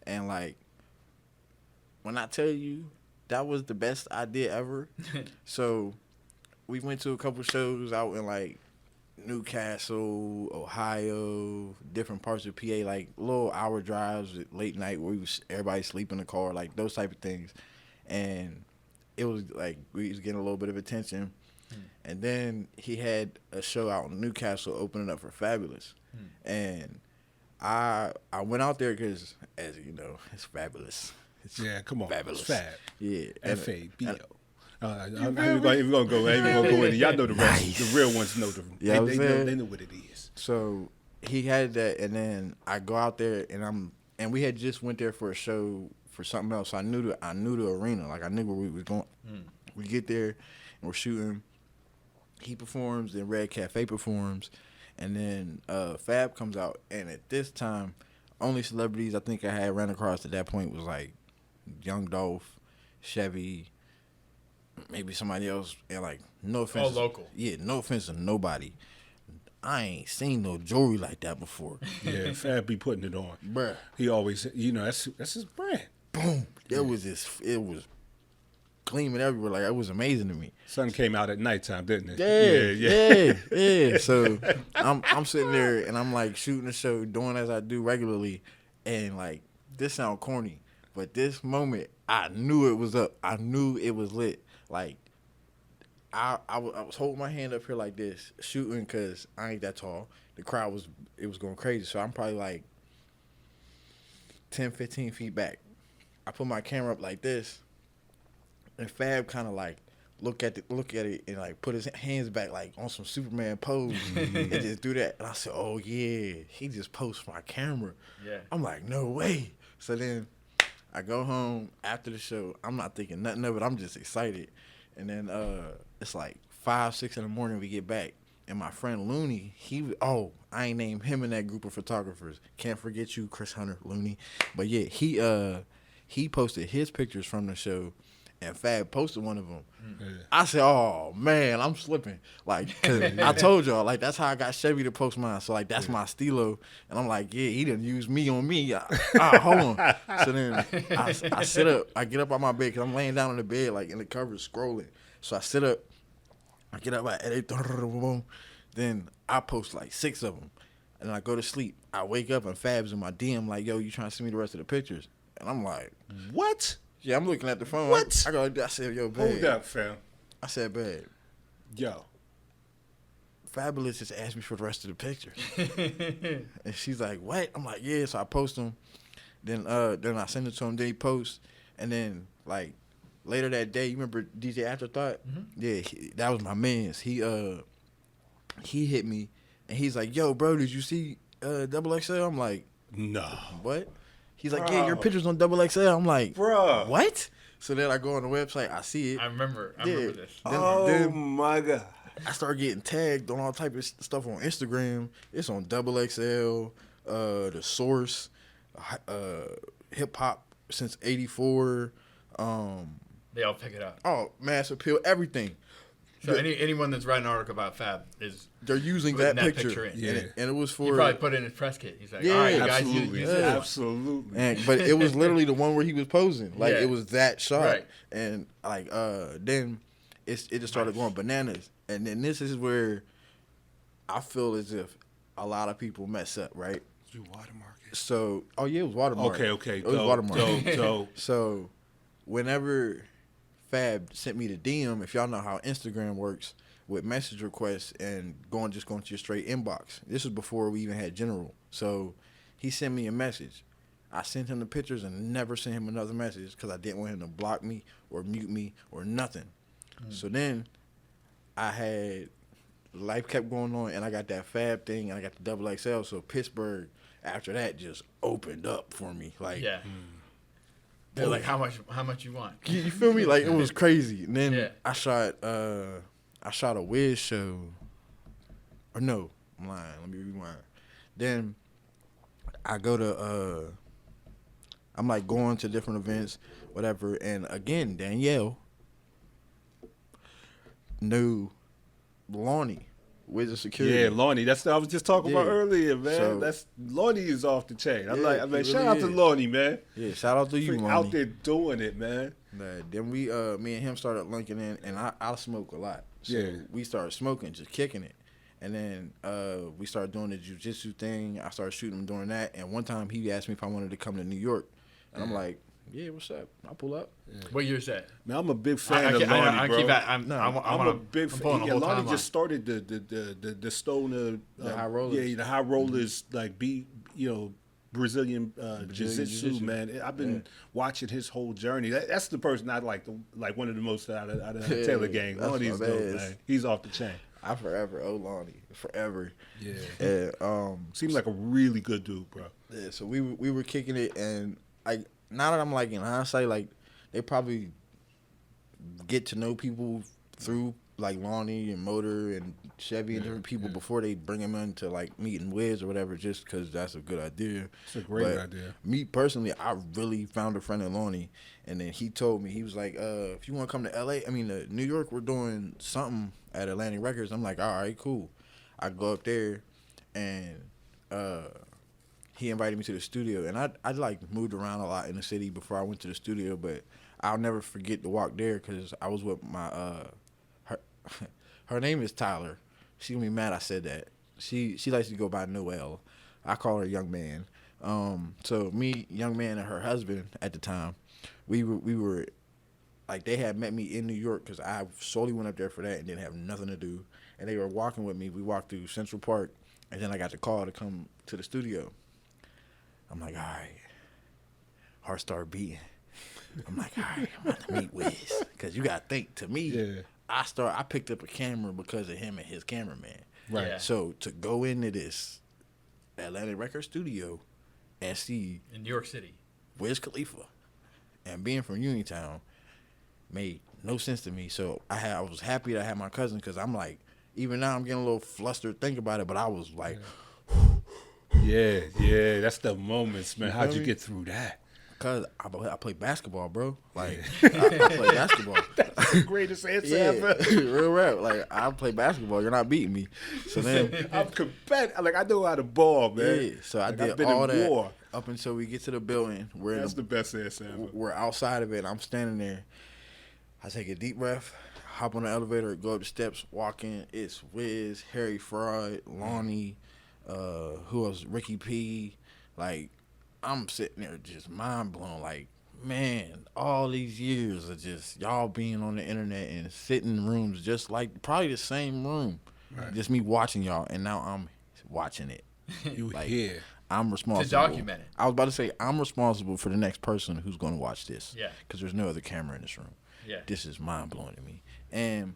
And like, when I tell you that was the best idea ever, so we went to a couple shows out in like Newcastle, Ohio, different parts of PA, like little hour drives at late night where everybody sleep in the car, like those type of things. And it was like we was getting a little bit of attention. And then he had a show out in Newcastle opening up for Fabulous. And I went out there because, as you know, it's Fabulous. Come on. Fabulous. It's Fab. Yeah. F-A-B-O. I'm even gonna go in. Y'all know the rest. Nice. The real ones know they know what it is. So he had that, and then I go out there, and we had just went there for a show for something else. So I knew the arena, like I knew where we was going. We get there, and we're shooting. He performs, then Red Cafe performs, and then Fab comes out. And at this time, only celebrities I think I had ran across at that point was like Young Dolph, Chevy, maybe somebody else, and like no offense. All local. Yeah, no offense to nobody. I ain't seen no jewelry like that before. Yeah, Fab be putting it on. Bruh. He always, that's his brand. Boom. It was gleaming everywhere. Like, it was amazing to me. Sun came out at nighttime, didn't it? Yeah. So I'm sitting there and I'm like shooting the show, doing as I do regularly, and like this sound corny, but this moment I knew it was up. I knew it was lit. Like I was holding my hand up here like this, shooting because I ain't that tall. The crowd was going crazy, so I'm probably like 10, 15 feet back. I put my camera up like this, and Fab kind of like look at it and like put his hands back like on some Superman pose and just do that. And I said, oh yeah, he just posed my camera. Yeah. I'm like, no way. So then I go home after the show. I'm not thinking nothing of it. I'm just excited. And then it's like 5, 6 in the morning we get back. And my friend Looney, I ain't named him in that group of photographers. Can't forget you, Chris Hunter, Looney. But yeah, he posted his pictures from the show, and Fab posted one of them. Yeah. I said, oh, man, I'm slipping. Like, 'cause I told y'all, like, that's how I got Chevy to post mine. So, like, that's my stilo. And I'm like, yeah, he didn't use me on me. Hold on. So then I sit up. I get up on my bed because I'm laying down on the bed, like, in the covers, scrolling. So I sit up. I get up at 8. Then I post, like, 6 of them. And I go to sleep. I wake up and Fab's in my DM like, yo, you trying to send me the rest of the pictures? And I'm like, what? Yeah, I'm looking at the phone. What? I said, yo, babe. Hold up, fam. I said, babe. Yo. Fabulous just asked me for the rest of the pictures. And she's like, what? I'm like, yeah. So I post them. Then I send it to him. Then he posts. And then, like, later that day, you remember DJ Afterthought? Mm-hmm. Yeah, that was my man's. He hit me. And he's like, yo, bro, did you see XXL? I'm like, no. What? He's like, yeah, your picture's on XXL. I'm like, bro, what? So then I go on the website, I see it. I remember this. Then, my God. I started getting tagged on all type of stuff on Instagram. It's on XXL, The Source, Hip Hop Since '84. They all pick it up. Oh, Mass Appeal, everything. So anyone that's writing an article about Fab they're using that picture in. Yeah. And it was for... He probably put it in his press kit. He's like, yeah, all right, absolutely. guys, use it. Absolutely. But it was literally the one where he was posing. Like, Yeah. it was that shot. Right. And, like, then it just started going bananas. And then this is where I feel as if a lot of people mess up, right? You watermark it. So, it was watermark. Okay. It was watermark. Dope. So, whenever Fab sent me the DM, if y'all know how Instagram works with message requests and going to your straight inbox. This was before we even had general. So he sent me a message. I sent him the pictures and never sent him another message because I didn't want him to block me or mute me or nothing. So then I had life kept going on and I got that Fab thing and I got the XXL. So Pittsburgh after that just opened up for me. Like, yeah. They're like, how much you want? You feel me? Like, it was crazy. And then Yeah. I shot a Wiz show. Or no, I'm lying. Let me rewind. Then I go to I'm like going to different events, whatever, and again, Danielle knew Lonnie. Wiz of Security. Yeah, Lonnie. That's what I was just talking about earlier, man. So, Lonnie is off the chain. I'm like, man, he shout really out to is. Lonnie, man. Yeah, shout out to you, Freak Lonnie. out there doing it, man. Then we, me and him started linking in, and I smoke a lot. So Yeah. we started smoking, just kicking it. And then we started doing the jiu-jitsu thing. I started shooting him doing that. And one time he asked me if I wanted to come to New York. And I'm like, yeah, what's up? I'll pull up. Yeah. What year's that? Man, I'm a big fan of Lonnie, bro. I'm a big fan. Yeah, Lonnie just started the stoner, the high rollers. Yeah, the high rollers, like Brazilian jiu-jitsu, man. I've been watching his whole journey. That's the person I like one of the most out of the Taylor gang. Lonnie's dope, man. He's off the chain. I forever owe Lonnie. Forever. Yeah. And, seems like a really good dude, bro. Yeah, so we were kicking it, and now that I'm like in hindsight, like they probably get to know people through like Lonnie and Motor and Chevy and different people before they bring them in to like meeting Wiz or whatever, just because that's a good idea. It's a great idea. Me personally, I really found a friend in Lonnie, and then he told me, he was like, if you want to come to New York, we're doing something at Atlantic Records. I'm like, all right, cool. I go up there, and he invited me to the studio, and I like moved around a lot in the city before I went to the studio, but I'll never forget the walk there because I was with my her name is Tyler. She gonna be mad I said that. She likes to go by Noelle. I call her Young Man. So me, Young Man, and her husband at the time, we were like, they had met me in New York because I solely went up there for that and didn't have nothing to do, and they were walking with me. We walked through Central Park, and then I got the call to come to the studio. I'm like, all right. Heart started beating. I'm like, all right, I'm about to meet Wiz. Because you got to think, to me, I picked up a camera because of him and his cameraman. Right. Yeah. So to go into this Atlantic Record studio and see In New York City. Wiz Khalifa and being from Uniontown made no sense to me. So I was happy that I had my cousin because I'm like, even now I'm getting a little flustered thinking about it, but I was like... Yeah, that's the moments, man. How'd you get through that? Because I play basketball, bro. Like, I play basketball. That's the greatest answer ever. Real rap. Like, I play basketball. You're not beating me. So then... I'm competitive. Like, I know how to ball, man. Yeah, so I did I've been all in that war. up until we get to the building. That's the best answer ever. We're outside of it. I'm standing there. I take a deep breath, hop on the elevator, go up the steps, walk in. It's Wiz, Harry Fraud, Lonnie, who else? Ricky P. Like, I'm sitting there just mind blown. Like, man, all these years of just y'all being on the internet and sitting in rooms just like probably the same room, just me watching y'all, and now I'm watching it. You like, here. I'm responsible. To document it. I was about to say, I'm responsible for the next person who's going to watch this. Yeah. Because there's no other camera in this room. Yeah. This is mind blowing to me. And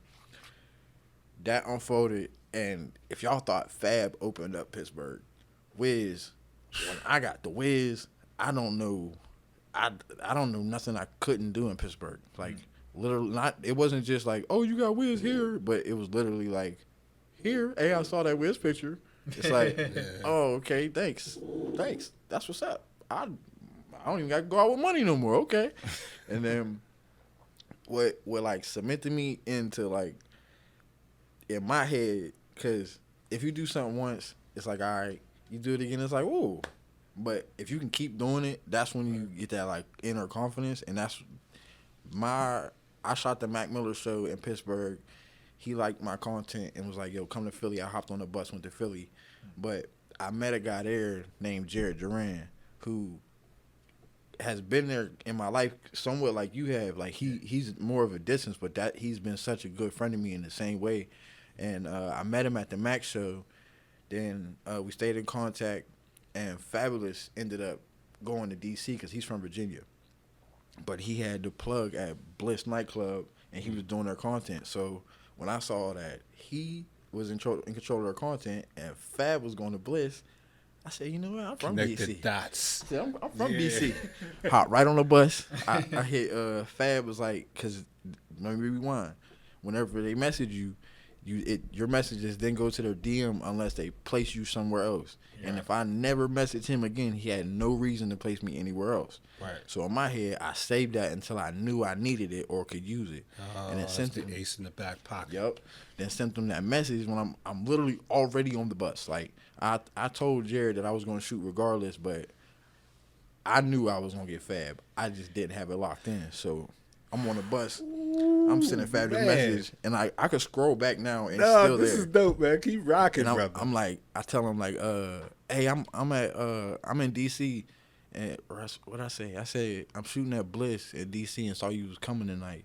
that unfolded. And if y'all thought Fab opened up Pittsburgh, Wiz, when I got the Wiz, I don't know nothing I couldn't do in Pittsburgh. Like, literally, not. It wasn't just like, oh, you got Wiz here, but it was literally like, here, hey, I saw that Wiz picture. It's like, oh, okay, thanks. That's what's up. I don't even got to go out with money no more. Okay. And then what like cemented me into like in my head, because if you do something once, it's like, all right, you do it again, it's like, ooh. But if you can keep doing it, that's when you get that like inner confidence. And that's I shot the Mac Miller show in Pittsburgh. He liked my content and was like, yo, come to Philly. I hopped on the bus, went to Philly. But I met a guy there named Jared Duran who has been there in my life somewhat like you have. Like, he's more of a distance, but that he's been such a good friend of me in the same way. And I met him at the Mac show. Then we stayed in contact, and Fabulous ended up going to D.C. because he's from Virginia. But he had the plug at Bliss nightclub, and he was doing their content. So when I saw that he was in control of their content and Fab was going to Bliss, I said, you know what? I'm from Connect DC. the dots. I said, I'm from DC. Hop right on the bus. I hit Fab was like, because let me rewind. Whenever they message you, your messages then go to their DM unless they place you somewhere else. Yeah. And if I never messaged him again, he had no reason to place me anywhere else. Right. So in my head, I saved that until I knew I needed it or could use it. And then sent the ace in the back pocket. Yep. Then sent them that message when I'm literally already on the bus. Like, I told Jared that I was going to shoot regardless, but I knew I was going to get Fab. I just didn't have it locked in. So I'm on the bus. I'm sending Fab the message, and I could scroll back now and still this there. is dope, man. Keep rocking, and brother. I'm like, I tell him like, hey, I'm in DC, and what I say? I said I'm shooting at Bliss in DC and saw you was coming tonight.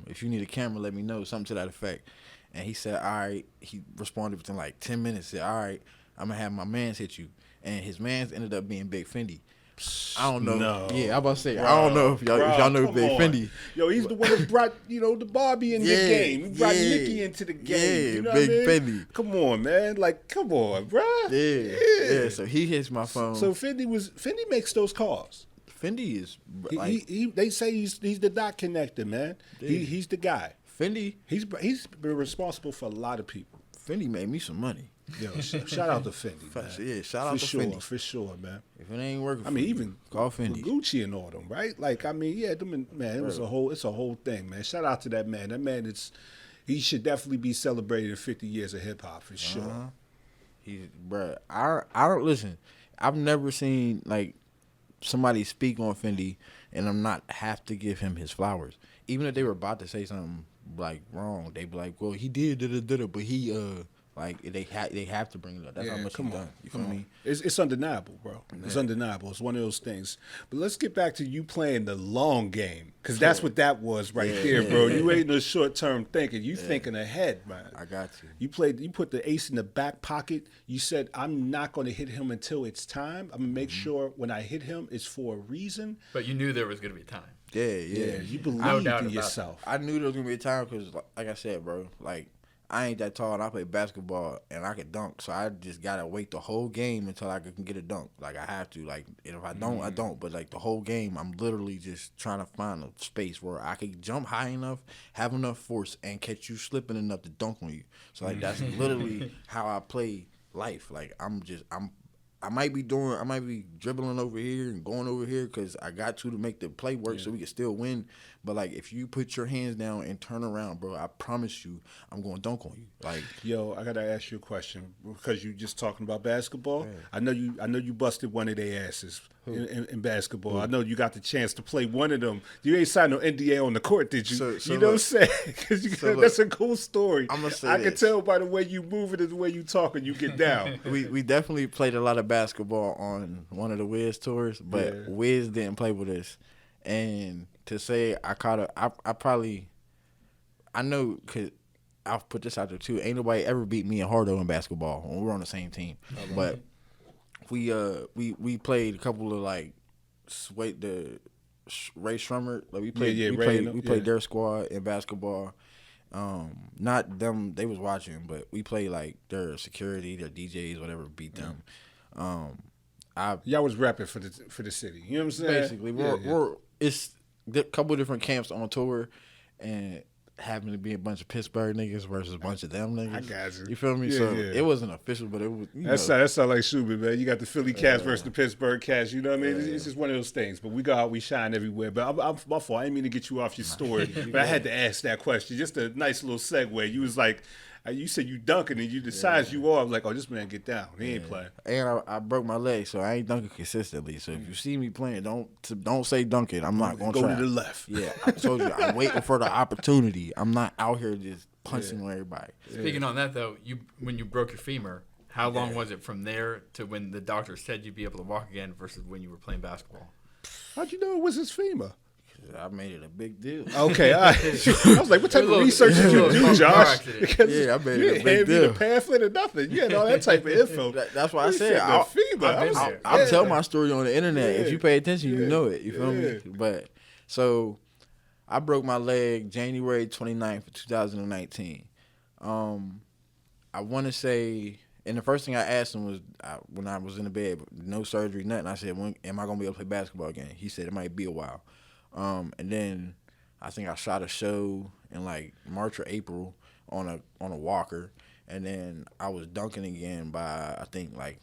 If you need a camera, let me know. Something to that effect. And he said, all right. He responded within like 10 minutes. Said, all right, I'm gonna have my mans hit you. And his mans ended up being Big Fendi. I don't know. No. Yeah, I'm about to say, I don't know if y'all know Big Fendi. Yo, he's the one that brought, the Barbie in the game. He brought Nicki into the game. Yeah, you know Big what I mean? Fendi. Come on, man. Like, come on, bruh. Yeah. So he hits my phone. So Fendi makes those calls. Fendi is like, they say he's the dot connector, man. He's the guy. Fendi. He's been responsible for a lot of people. Fendi made me some money. Yo, shout out to Fendi, man. Yeah, shout out to Fendi. For sure, man. If it ain't working, I mean, even call Fendi. Gucci and all them, right? Like, I mean, yeah, man, it's a whole thing, man. Shout out to that man. That man he should definitely be celebrated 50 years of hip hop for sure. Bruh, I don't listen. I've never seen like somebody speak on Fendi and I'm not have to give him his flowers. Even if they were about to say something like wrong, they be like, well, he did, but he like they have to bring it up. That's how much he done. You feel me? It's undeniable, bro. It's undeniable. It's one of those things. But let's get back to you playing the long game, because that's what that was right there, bro. You ain't no short term thinking. You thinking ahead, man. I got you. You put the ace in the back pocket. You said, I'm not going to hit him until it's time. I'm gonna make sure when I hit him, it's for a reason. But you knew there was going to be time. Yeah. You believed No doubt in about yourself. I knew there was gonna be a time because, like I said, bro, like I ain't that tall and I play basketball and I can dunk, so I just gotta wait the whole game until I can get a dunk. Like I have to. Like, and if I don't, I don't. But like the whole game, I'm literally just trying to find a space where I can jump high enough, have enough force, and catch you slipping enough to dunk on you. So like that's literally how I play life. Like I might be dribbling over here and going over here because I got to make the play work so we can still win. But like if you put your hands down and turn around, bro, I promise you, I'm going to dunk on you. Like, yo, I gotta ask you a question because you just talking about basketball. I know you busted one of their asses in basketball? I know you got the chance to play one of them. You ain't signed no NDA on the court, did you? You know what I'm saying? Because that's a cool story. I'm gonna say I can tell by the way you move it and the way you talk and you get down. We definitely played a lot of basketball on one of the Wiz tours, but Wiz didn't play with us. And to say I know, because I'll put this out there too. Ain't nobody ever beat me and Hardo in basketball when we were on the same team. But we played a couple of like Ray Strummer. Like we played their squad in basketball. Not them, they was watching, but we played like their security, their DJs, whatever, beat them. Y'all was rapping for the city. You know what I'm saying? Basically, it's a couple of different camps on tour, and happened to be a bunch of Pittsburgh niggas versus a bunch of them niggas. I got you. You feel me? It wasn't official, but it was. That sound like Subin, man. You got the Philly cast versus the Pittsburgh cast. You know what I mean? It's just one of those things. But we go out, we shine everywhere. But I'm my fault. I didn't mean to get you off your story, but I had to ask that question. Just a nice little segue. You was like, you said you dunking and you the size you are. I was like, oh, this man get down. He ain't playing. And I broke my leg, so I ain't dunking consistently. So if you see me playing, don't say dunking. I'm not gonna go try. to the left. Yeah, I told you, I'm waiting for the opportunity. I'm not out here just punching on everybody. Speaking on that though, when you broke your femur, how long was it from there to when the doctor said you'd be able to walk again versus when you were playing basketball? How'd you know it was his femur? I made it a big deal. Okay, all right. I was like, what type of research did you do, Josh? Because I made you it a big didn't hand me deal. the pamphlet or nothing. You had all that type of info. That's why I said I'll tell my story on the internet. If you pay attention, you know it. You feel me? But so I broke my leg January 29th, 2019. I want to say, and the first thing I asked him was when I was in the bed, no surgery, nothing. I said, when am I gonna be able to play basketball again? He said it might be a while. And then I think I shot a show in like March or April on a walker, and then I was dunking again by I think like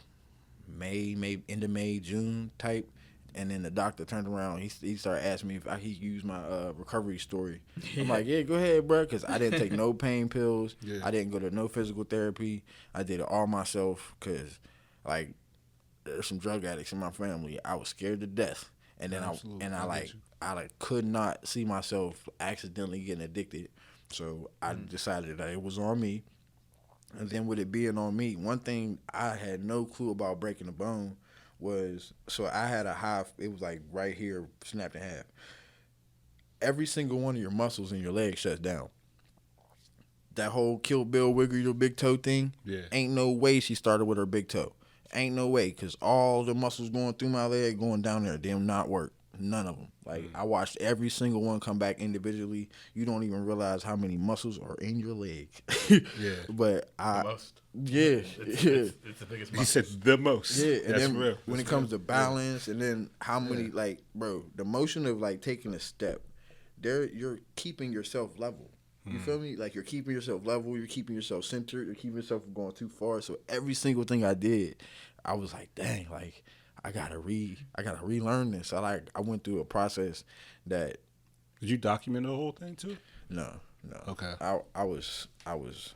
maybe end of May, June type. And then the doctor turned around. He started asking me if he used my recovery story. I'm like, yeah, go ahead, bro, because I didn't take no pain pills. Yeah. I didn't go to no physical therapy. I did it all myself because like there's some drug addicts in my family. I was scared to death. And then I could not see myself accidentally getting addicted. So I decided that it was on me. And then with it being on me, one thing I had no clue about breaking a bone was, so I had it was like right here, snapped in half. Every single one of your muscles in your leg shuts down. That whole Kill Bill wiggle your big toe thing, ain't no way she started with her big toe. Ain't no way, because all the muscles going through my leg, going down there, them not work. None of them. Like, I watched every single one come back individually. You don't even realize how many muscles are in your leg. But the most. It's the biggest muscle. He said the most. Yeah, and that's then real. When it comes to balance, and then how many, like, bro, the motion of, like, taking a step, you're keeping yourself level. You feel me? Like, you're keeping yourself level, you're keeping yourself centered, you're keeping yourself from going too far. So every single thing I did, I was like, dang, like, I gotta relearn this. I went through a process that. Did you document the whole thing too? No. Okay. I was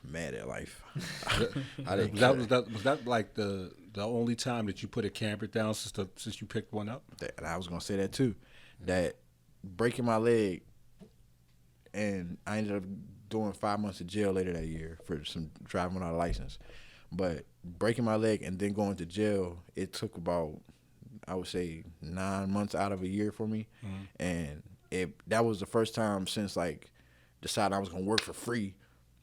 mad at life. I didn't. Was that like the only time that you put a camera down since you picked one up? And I was gonna say that too. That breaking my leg, and I ended up doing 5 months of jail later that year for some driving without a license. But breaking my leg and then going to jail, it took about, I would say, 9 months out of a year for me. And that was the first time since like decided I was gonna work for free,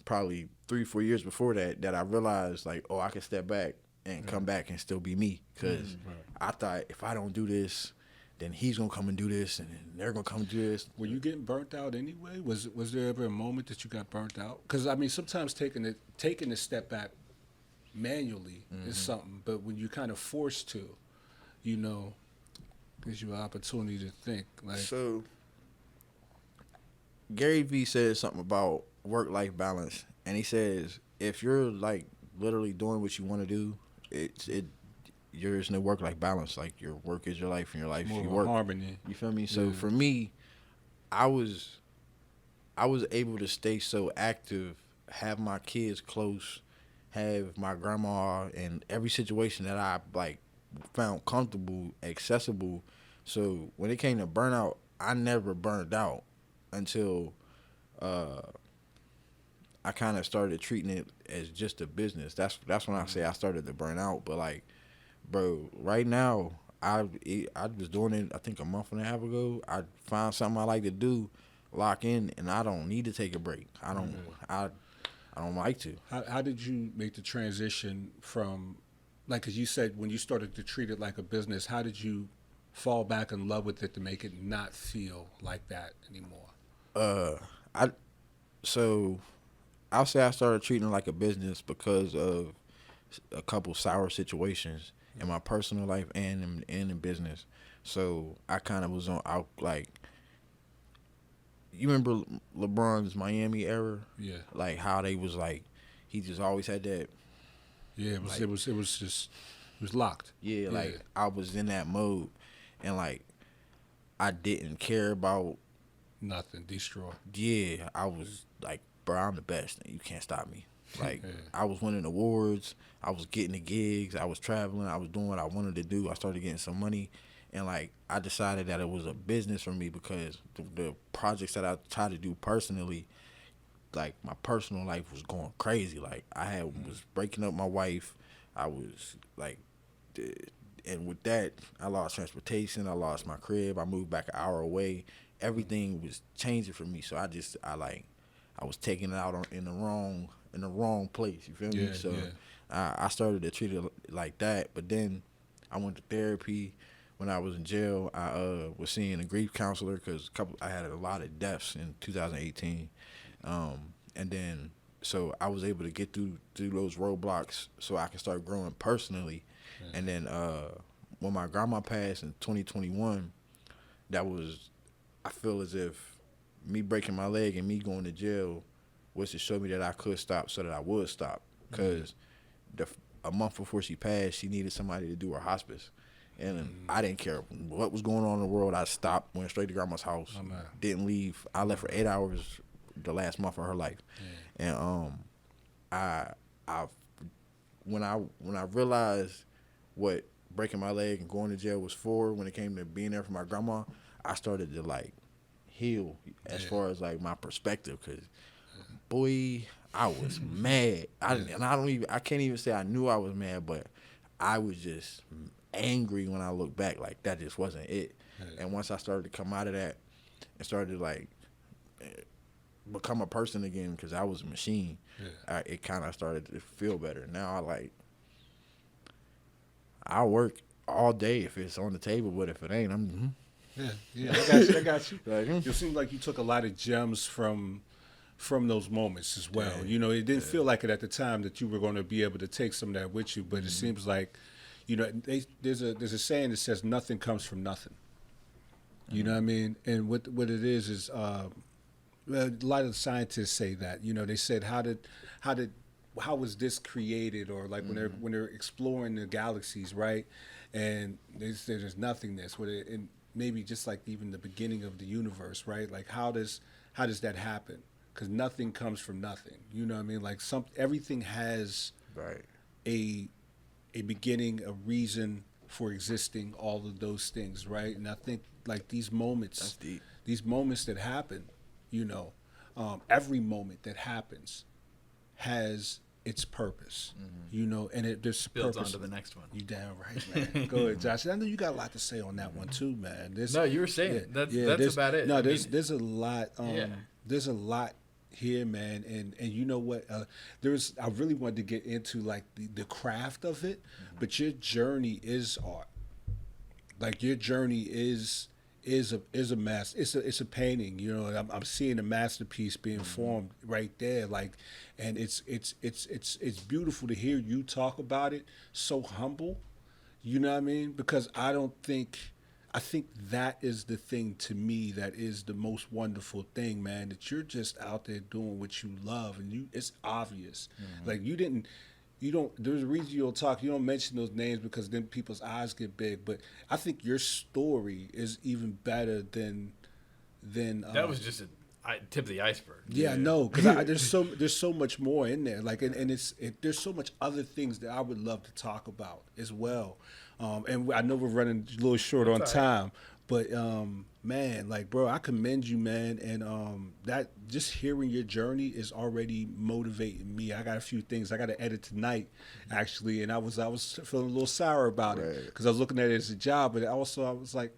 probably 3-4 years before that I realized like, oh, I can step back and come back and still be me. Because I thought if I don't do this, then he's gonna come and do this, and then they're gonna come and do this. Were you getting burnt out anyway? Was there ever a moment that you got burnt out? Because I mean, sometimes taking a step back manually is something, but when you're kind of forced to, you know, gives you an opportunity to think. Like, so, Gary Vee says something about work-life balance, and he says if you're like literally doing what you want to do, there's no work-life balance. Like, your work is your life, and your life is your work. Harmony. You feel me? So for me, I was able to stay so active, have my kids close, have my grandma, and every situation that I like found comfortable, accessible. So when it came to burnout, I never burned out until I kind of started treating it as just a business. That's when I say I started to burn out. But like, bro, right now I was doing it. I think a month and a half ago. I found something I like to do, lock in, and I don't need to take a break. I don't. I don't like to. How did you make the transition from, like, because you said when you started to treat it like a business, how did you fall back in love with it to make it not feel like that anymore? So I'll say I started treating it like a business because of a couple sour situations in my personal life and in business. So I kind of was out like, you remember LeBron's Miami era? Yeah. Like how they was like, he just always had that. Yeah, it was locked. Yeah, like I was in that mode, and like I didn't care about nothing. Destroy. Yeah, I was like, bro, I'm the best. You can't stop me. Like I was winning awards. I was getting the gigs. I was traveling. I was doing what I wanted to do. I started getting some money. And, like, I decided that it was a business for me because the projects that I tried to do personally, like, my personal life was going crazy. Like, was breaking up my wife. I was, like, and with that, I lost transportation. I lost my crib. I moved back an hour away. Everything was changing for me. So I was taking it out in the wrong place. You feel me? So I started to treat it like that. But then I went to therapy. When I was in jail, I was seeing a grief counselor because I had a lot of deaths in 2018, and then so I was able to get through those roadblocks so I could start growing personally. Yeah. And then when my grandma passed in 2021, I feel as if me breaking my leg and me going to jail was to show me that I could stop so that I would stop. Because a month before she passed, she needed somebody to do her hospice. And I didn't care what was going on in the world. I stopped, went straight to grandma's house, didn't leave. I left for 8 hours the last month of her life. Yeah. And when I realized what breaking my leg and going to jail was for, when it came to being there for my grandma, I started to like heal as far as like my perspective. Cause boy, I was mad. I can't even say I knew I was mad, but I was just angry when I look back. Like that just wasn't it. And once I started to come out of that and started to like become a person again, because I was a machine, it kind of started to feel better. Now I work all day if it's on the table, but if it ain't, I'm I got you. Like, it seems like you took a lot of gems from those moments as well. You know, it didn't feel like it at the time that you were going to be able to take some of that with you, but it seems like, you know, there's a saying that says nothing comes from nothing. You know what I mean? And what it is a lot of scientists say that. You know, they said how was this created, or like when they're exploring the galaxies, right? And they say there's nothingness. And maybe just like even the beginning of the universe, right? Like how does that happen? Because nothing comes from nothing. You know what I mean? Like everything has a beginning, a reason for existing, all of those things, right? And I think like these moments that happen, you know, every moment that happens has its purpose, you know, and there's builds purpose. onto the next one. You damn right, man. Go ahead, Josh. I know you got a lot to say on that one too, man. No, you were saying that's about it. No, there's a lot. There's a lot here, man, and you know what? I really wanted to get into like the craft of it, but your journey is art. Like your journey is a master. It's a painting. You know, I'm seeing a masterpiece being formed right there. Like, and it's beautiful to hear you talk about it. So humble, you know what I mean? Because I think that is the thing to me that is the most wonderful thing, man, that you're just out there doing what you love, and it's obvious. Like there's a reason you don't talk, you don't mention those names because then people's eyes get big, but I think your story is even better than that was just tip of the iceberg. Yeah, no, because there's so much more in there. Like, and there's so much other things that I would love to talk about as well. And I know we're running a little short on time, but man, like, bro, I commend you, man. And that just hearing your journey is already motivating me. I got a few things I got to edit tonight, actually, and I was feeling a little sour about it because I was looking at it as a job, but also I was like,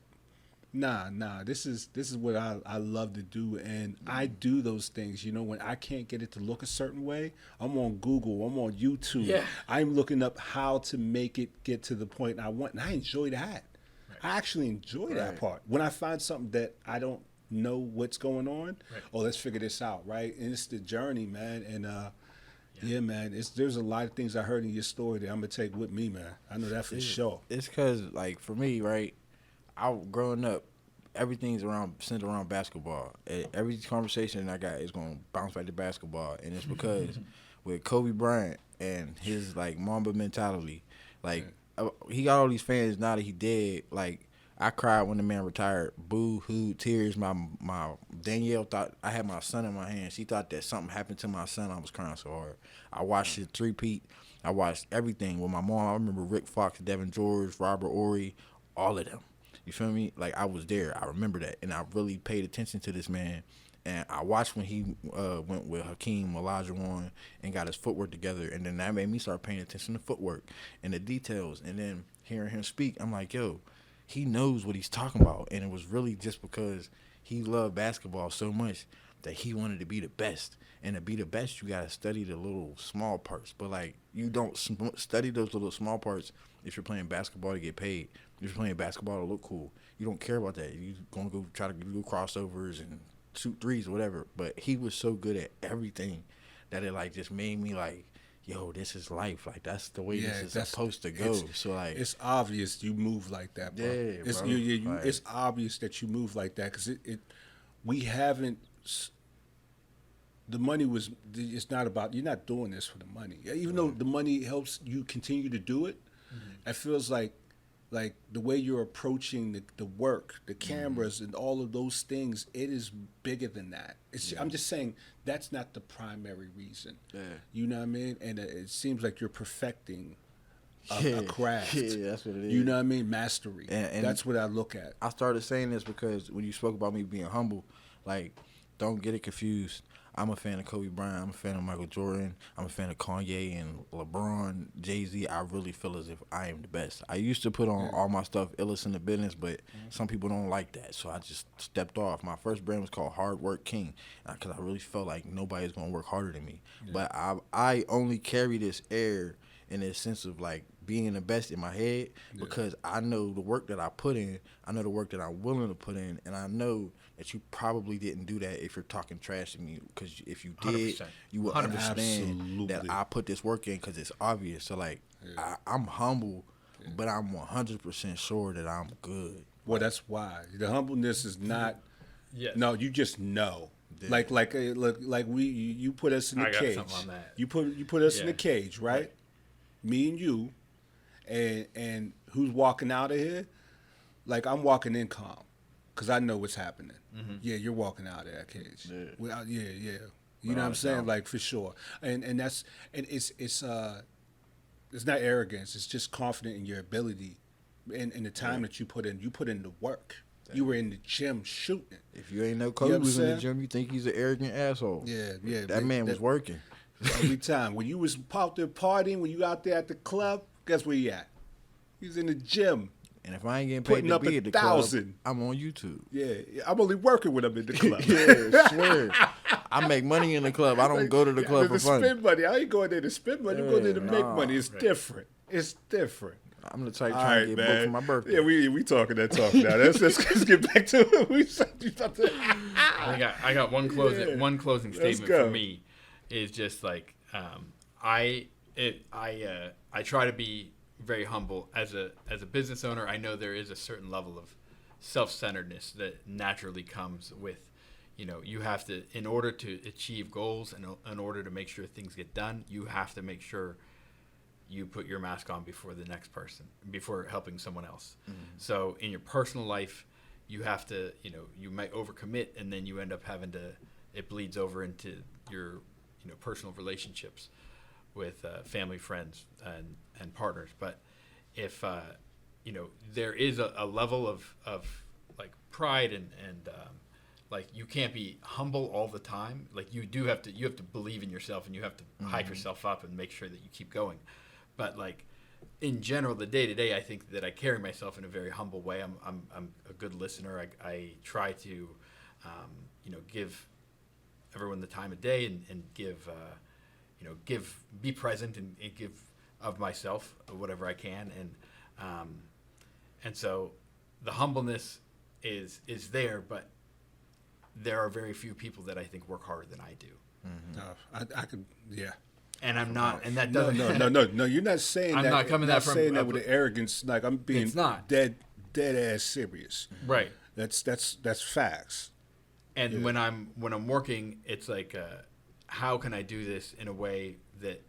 nah, this is what I love to do, and I do those things. You know, when I can't get it to look a certain way, I'm on Google, I'm on YouTube. Yeah. I'm looking up how to make it get to the point I want, and I enjoy that. I actually enjoy that part. When I find something that I don't know what's going on, let's figure this out, right? And it's the journey, man. And yeah, man, there's a lot of things I heard in your story that I'm gonna take with me, man. I know that for sure. It's because, like, for me, right, growing up, everything's centered around basketball. Every conversation I got is gonna bounce back to basketball, and it's because with Kobe Bryant and his like Mamba mentality, like. He got all these fans now that he dead. Like, I cried when the man retired. Boo hoo, tears. My Danielle thought I had my son in my hand. She thought that something happened to my son. I was crying so hard. I watched it three-peat. I watched everything with my mom. I remember Rick Fox, Devin George, Robert Ory, all of them. You feel me? Like, I was there. I remember that, and I really paid attention to this man. And I watched when he went with Hakeem Olajuwon and got his footwork together. And then that made me start paying attention to footwork and the details. And then hearing him speak, I'm like, yo, he knows what he's talking about. And it was really just because he loved basketball so much that he wanted to be the best. And to be the best, you got to study the little small parts. But, like, you don't study those little small parts if you're playing basketball to get paid. If you're playing basketball to look cool. You don't care about that. You're going to go try to do crossovers and shoot threes or whatever, but he was so good at everything that it like just made me like, yo, this is life. Like, that's the way this is supposed to go. So like, it's obvious you move like that, bro. Yeah, it's, bro. It's obvious that you move like that because we haven't. The money was. It's not about. You're not doing this for the money. Even though the money helps you continue to do it, it feels like the way you're approaching the work, the cameras, and all of those things, it is bigger than that. I'm just saying that's not the primary reason. Yeah. You know what I mean? And it seems like you're perfecting a craft. Yeah, that's what it is. You know what I mean? Mastery. And that's what I look at. I started saying this because when you spoke about me being humble, like, don't get it confused. I'm a fan of Kobe Bryant. I'm a fan of Michael Jordan. I'm a fan of Kanye and LeBron, Jay-Z. I really feel as if I am the best. I used to put on all my stuff, illest in the business, but some people don't like that, so I just stepped off. My first brand was called Hard Work King because I really felt like nobody's going to work harder than me. Yeah. But I only carry this air in this sense of, like, being the best in my head because I know the work that I put in, I know the work that I'm willing to put in, and I know that you probably didn't do that if you're talking trash to me, because if you did, 100%. You would understand that I put this work in because it's obvious. So, like, I'm humble, but I'm 100% sure that I'm good. Well, that's why. The humbleness is not, no, you just know. Yeah. Like you put us in the cage. On that. You put us in the cage, right? Me and you, and who's walking out of here? Like, I'm walking in calm. Because I know what's happening. Mm-hmm. Yeah, you're walking out of that cage. Yeah. You know what I'm saying? Like, for sure. And that's, and it's not arrogance. It's just confident in your ability and the time that you put in. You put in the work. You were in the gym shooting. If you ain't know Kobe was in the gym, you think he's an arrogant asshole. Yeah. That man was working. Every time. When you was out there partying, when you out there at the club, guess where you at? He's in the gym. And if I ain't getting paid to be at the club, I'm on YouTube. Yeah, I'm only working when I'm in the club. Yeah, swear. I make money in the club. I don't go to the club for fun. Spend money. I ain't going there to spend money. I'm going there to make money. It's different. It's different. I'm the type trying to get booked for my birthday. Yeah, we talking that talk now. Let's get back to it. I got one closing statement for me is just like I try to be very humble as a business owner. I know there is a certain level of self-centeredness that naturally comes with, you have to, in order to achieve goals and in order to make sure things get done, you have to make sure you put your mask on before the next person, before helping someone else. Mm-hmm. So in your personal life, you have to, you might overcommit, and then you end up having to it bleeds over into your, personal relationships with family, friends, and partners. But if there is a level of like pride and like you can't be humble all the time. Like you have to believe in yourself, and you have to hype yourself up and make sure that you keep going. But like in general, the day to day, I think that I carry myself in a very humble way. I'm a good listener. I try to give everyone the time of day and give be present and give of myself whatever I can, and so the humbleness is there, but there are very few people that I think work harder than I do. I could, yeah. And I'm not, and that doesn't. No. You're not saying I'm that. not coming you're that from saying that with an arrogance. Like I'm being It's not. dead ass serious. Right. That's facts. And when I'm working, it's like, how can I do this in a way that,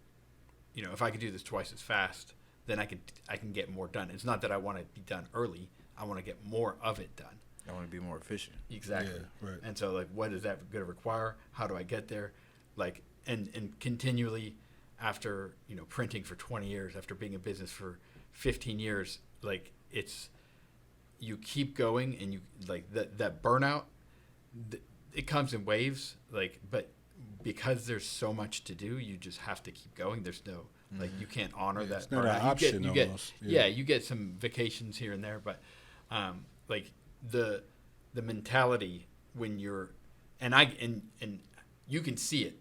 if I could do this twice as fast, then I can get more done. It's not that I want to be done early. I want to get more of it done. I want to be more efficient. Exactly. Yeah, right. And so, like, what is that going to require? How do I get there? Like, and continually, after printing for 20 years, after being in business for 15 years, like you keep going, and you like that burnout. It comes in waves, like, but because there's so much to do, you just have to keep going. There's no like you can't honor that. It's not an option. You get some vacations here and there, but like the mentality when you're and you can see it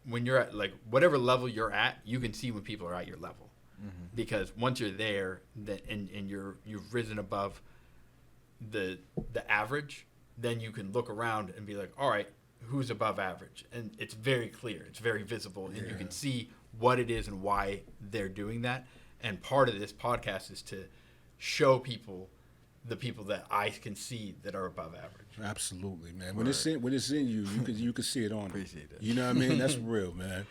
when you're at like whatever level you're at. You can see when people are at your level because once you're there, and you've risen above the average, then you can look around and be like, all right, who's above average? And it's very clear, it's very visible, and you can see what it is and why they're doing that. And part of this podcast is to show people the people that I can see that are above average. Absolutely, man. When it's in you can see it on. Appreciate that. You know what I mean? That's real, man.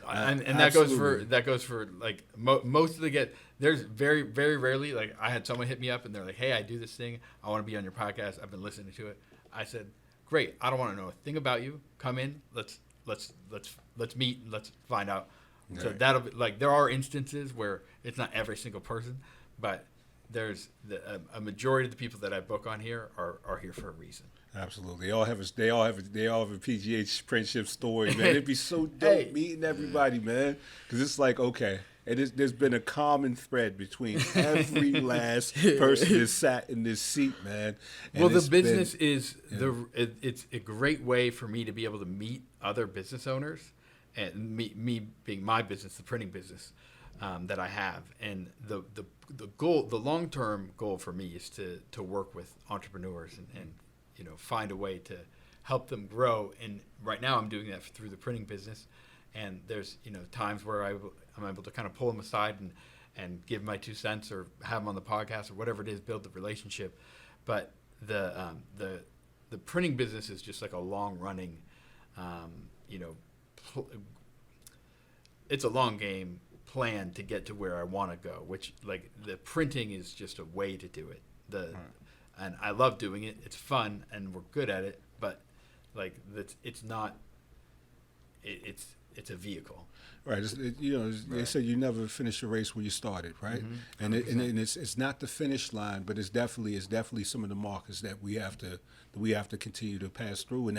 And that goes for like most of the there's very, very rarely, like I had someone hit me up and they're like, hey, I do this thing, I want to be on your podcast, I've been listening to it. I said, great, I don't want to know a thing about you, come in, let's meet and let's find out. Right. So that'll be like, there are instances where it's not every single person, but there's a majority of the people that I book on here are here for a reason. Absolutely, they all have a PGH Print Ship story, man. It'd be so dope meeting everybody, man, because it's like, okay, there's been a common thread between every last person that sat in this seat, man. And well, the business is it's a great way for me to be able to meet other business owners, and me being my business, the printing business that I have, and the goal, the long-term goal for me is to work with entrepreneurs and find a way to help them grow. And right now I'm doing that through the printing business, and there's times where I'm able to kind of pull them aside and give my 2 cents or have them on the podcast or whatever it is, build the relationship. But the printing business is just like a long-running it's a long game plan to get to where I want to go, which like the printing is just a way to do it. And I love doing it. It's fun and we're good at it, but like it's not. It's a vehicle. Right. They said you never finish a race where you started, right? Mm-hmm. And it's not the finish line, but it's definitely some of the markers that we have to continue to pass through, and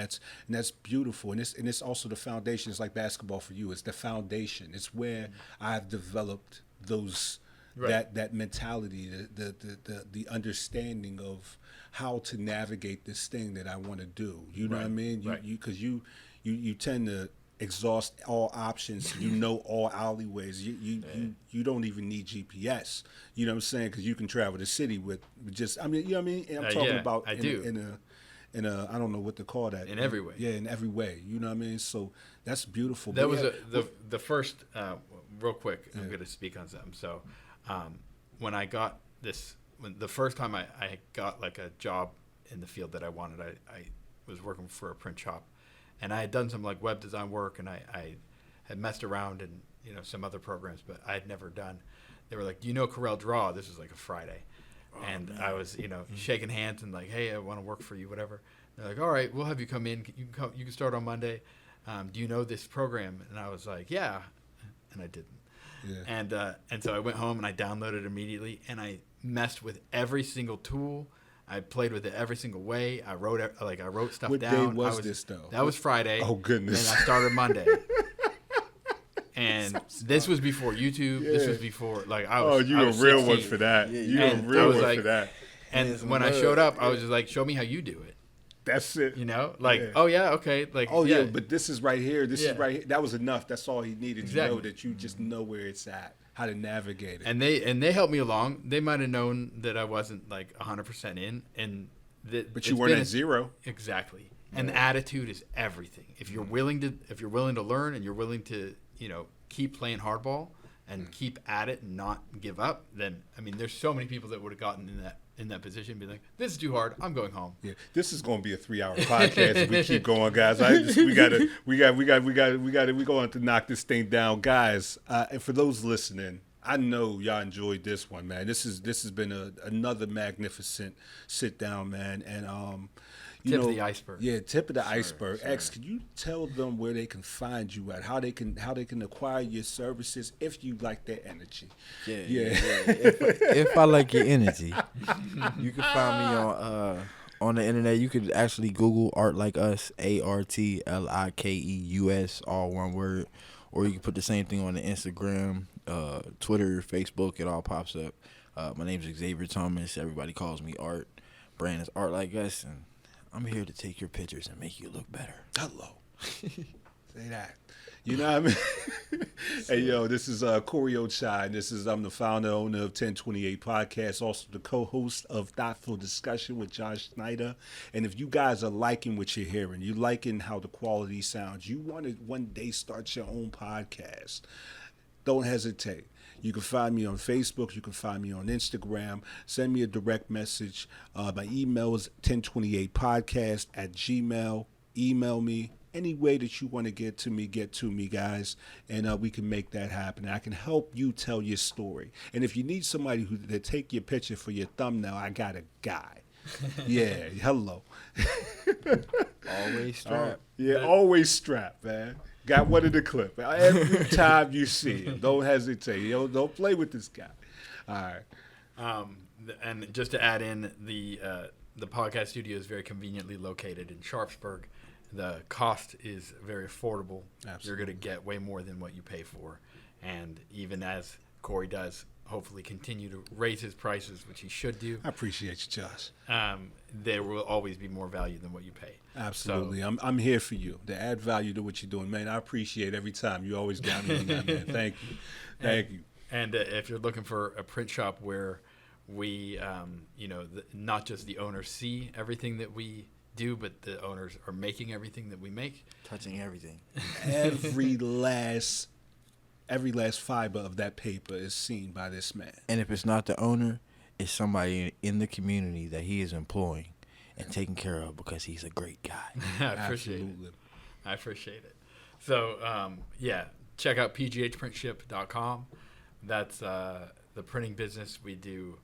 that's beautiful. And it's also the foundation. It's like basketball for you. It's the foundation. It's where I've developed those. Right. That mentality, the understanding of how to navigate this thing that I want to do. You know what I mean? Because you tend to exhaust all options. All alleyways. You don't even need GPS. You know what I'm saying? Because you can travel the city with just. I mean, you know what I mean? And I'm talking about in a I don't know what to call that. In every way. Yeah, in every way. You know what I mean? So that's beautiful. That was the first. Real quick, I'm going to speak on something. So. When I got the first time I got like a job in the field that I wanted, I was working for a print shop, and I had done some like web design work, and I had messed around in some other programs, but I had never done. They were like, "Do you know Corel Draw?" This was like a Friday, and man. I was shaking hands and like, "Hey, I want to work for you," whatever. They're like, all right, we'll have you come in. You can start on Monday. Do you know this program? And I was like, yeah, and I didn't. Yeah. And so I went home and I downloaded it immediately, and I messed with every single tool. I played with it every single way. I wrote stuff what down. What day was this though? That was Friday. Oh goodness! And I started Monday. And this was before YouTube. Yeah. This was before I was. Oh, you I a was real 16. one for that. Yeah, you a real one for that. And when I showed up, I was just like, "Show me how you do it." That's it. Oh yeah, okay. But this is right here. This is right here. That was enough. That's all he needed to know, that you just know where it's at, how to navigate it. And they helped me along. They might have known that I wasn't 100% in, and but you weren't at zero. Exactly. And the attitude is everything. If you're willing to learn, and you're willing to keep playing hardball and keep at it and not give up, then there's so many people that would have gotten in that position, be like, this is too hard, I'm going home. Yeah, this is going to be a 3-hour podcast if we keep going, guys. We going to knock this thing down, guys. And for those listening, I know y'all enjoyed this one, man. This has been another magnificent sit down, man. And tip of the iceberg. Yeah, tip of the iceberg. Sure. X, can you tell them where they can find you at? How they can acquire your services if you like their energy? Yeah. If I like your energy, you can find me on the internet. You could actually Google ArtLikeUs, ArtLikeUs, all one word, or you can put the same thing on the Instagram, Twitter, Facebook. It all pops up. My name's Xavier Thomas. Everybody calls me Art. Brand is ArtLikeUs, and I'm here to take your pictures and make you look better. Hello. Say that. You know what I mean? Hey, yo, this is Corey Ochai, and I'm the founder, owner of 1028 Podcast, also the co-host of Thoughtful Discussion with Josh Snyder. And if you guys are liking what you're hearing, you're liking how the quality sounds, you want to one day start your own podcast, don't hesitate. You can find me on Facebook. You can find me on Instagram. Send me a direct message. My email is 1028podcast@gmail. Email me. Any way that you want to get to me, guys. And we can make that happen. I can help you tell your story. And if you need somebody to take your picture for your thumbnail, I got a guy. Yeah, hello. Always strapped. Always strapped, man. Got one in the clip. Every time you see him, don't hesitate. Don't play with this guy. All right. And just to add in, the podcast studio is very conveniently located in Sharpsburg. The cost is very affordable. Absolutely. You're going to get way more than what you pay for. And even as Corey does hopefully continue to raise his prices, which he should do. I appreciate you, Josh. There will always be more value than what you pay. Absolutely. So, I'm here for you to add value to what you're doing, man. I appreciate every time. You always got me on that, man. Thank you. Thank you. And if you're looking for a print shop where we, not just the owners see everything that we do, but the owners are making everything that we make. Touching everything. Every last fiber of that paper is seen by this man. And if it's not the owner, it's somebody in the community that he is employing and taking care of because he's a great guy. I appreciate it. So, check out pghprintship.com. That's the printing business. We do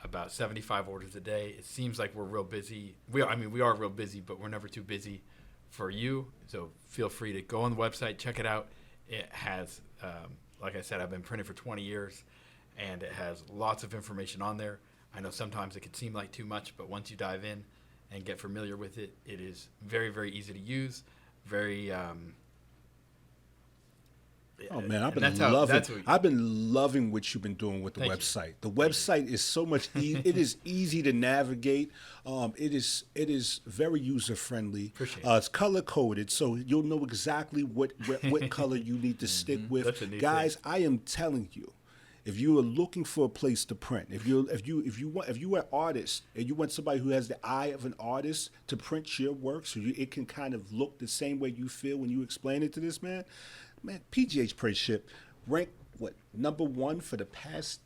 about 75 orders a day. It seems like we're real busy. We are real busy, but we're never too busy for you. So feel free to go on the website, check it out. It has, like I said, I've been printing for 20 years, and it has lots of information on there. I know sometimes it could seem like too much, but once you dive in and get familiar with it, it is very, very easy to use. Very. Oh man, I've been loving what you've been doing with the website. The website is so much. It is easy to navigate. It is very user friendly. It's color coded, so you'll know exactly what color you need to stick with. Guys, I am telling you, if you are looking for a place to print, if you are an artist and you want somebody who has the eye of an artist to print your work, so it can kind of look the same way you feel when you explain it to this man. Man, PGH Print Ship ranked number 1 for the past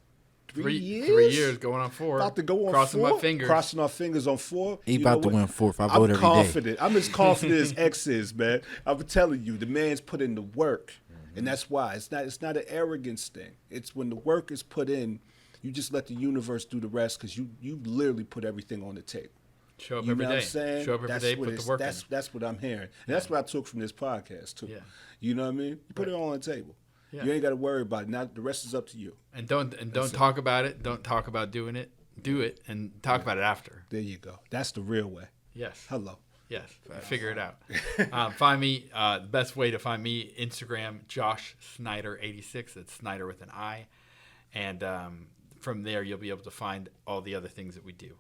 3 years? 3 years, going on 4. About to go on Crossing 4. My fingers. Crossing our fingers on 4. He about to win 4th. I vote every day. I'm confident. I'm as confident as X is, man. I'm telling you, the man's put in the work. And that's why. It's not an arrogance thing. It's when the work is put in, you just let the universe do the rest because you literally put everything on the table. Show up You every know what I'm day. saying? Show up every day, put the work in. That's what I'm hearing. And that's what I took from this podcast too. Yeah. You know what I mean? You put it all on the table. Yeah. You ain't got to worry about it. Now the rest is up to you. And don't talk about it. Don't talk about doing it. Do it and talk about it after. There you go. That's the real way. Yes. Hello. Yes. Figure it out. Find me. The best way to find me, Instagram, Josh Snyder 86. That's Snyder with an I. And from there, you'll be able to find all the other things that we do.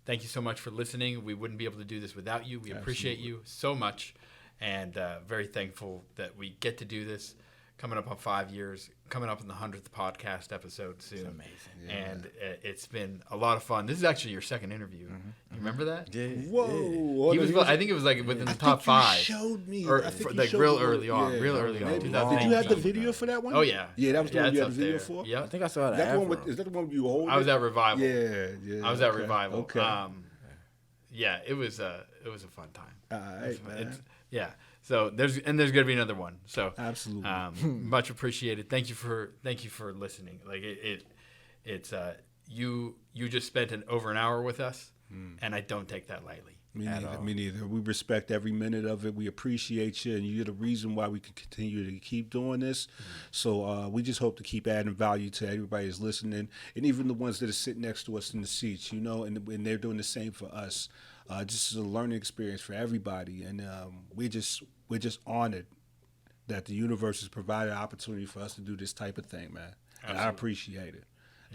Thank you so much for listening. We wouldn't be able to do this without you. We appreciate you so much, and very thankful that we get to do this. Coming up on 5 years, coming up on the 100th podcast episode soon. It's amazing. Yeah, and it's been a lot of fun. This is actually your second interview. You remember that? Yeah. Whoa. I think it was like within the top 5. You showed me. Or I think you like showed real me. early on. Yeah, Real early on. maybe. 2018. Did you have the video for that one? Oh, yeah. Yeah, that was the one it's you had up the video there. for? Yep. I think I saw Is that. that the one you hold? I was at Revival. Yeah. I was at okay, Revival. Okay. Yeah, it was a fun time. All right, man. Yeah. So there's gonna be another one. So Absolutely. much appreciated. Thank you for listening. Like it's you just spent over an hour with us, and I don't take that lightly. Me neither. We respect every minute of it. We appreciate you, and you're the reason why we can continue to keep doing this. So we just hope to keep adding value to everybody who's listening, and even the ones that are sitting next to us in the seats, you know, and they're doing the same for us. Just as a learning experience for everybody, and we're just honored that the universe has provided an opportunity for us to do this type of thing, man. And I appreciate it.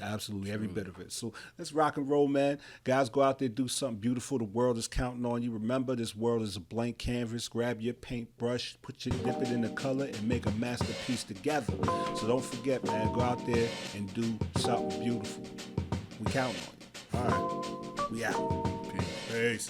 Absolutely, every bit of it. So let's rock and roll, man. Guys, go out there, do something beautiful. The world is counting on you. Remember, this world is a blank canvas. Grab your paintbrush, dip it in the color, and make a masterpiece together. So don't forget, man, go out there and do something beautiful. We count on you. All right, we out. Peace.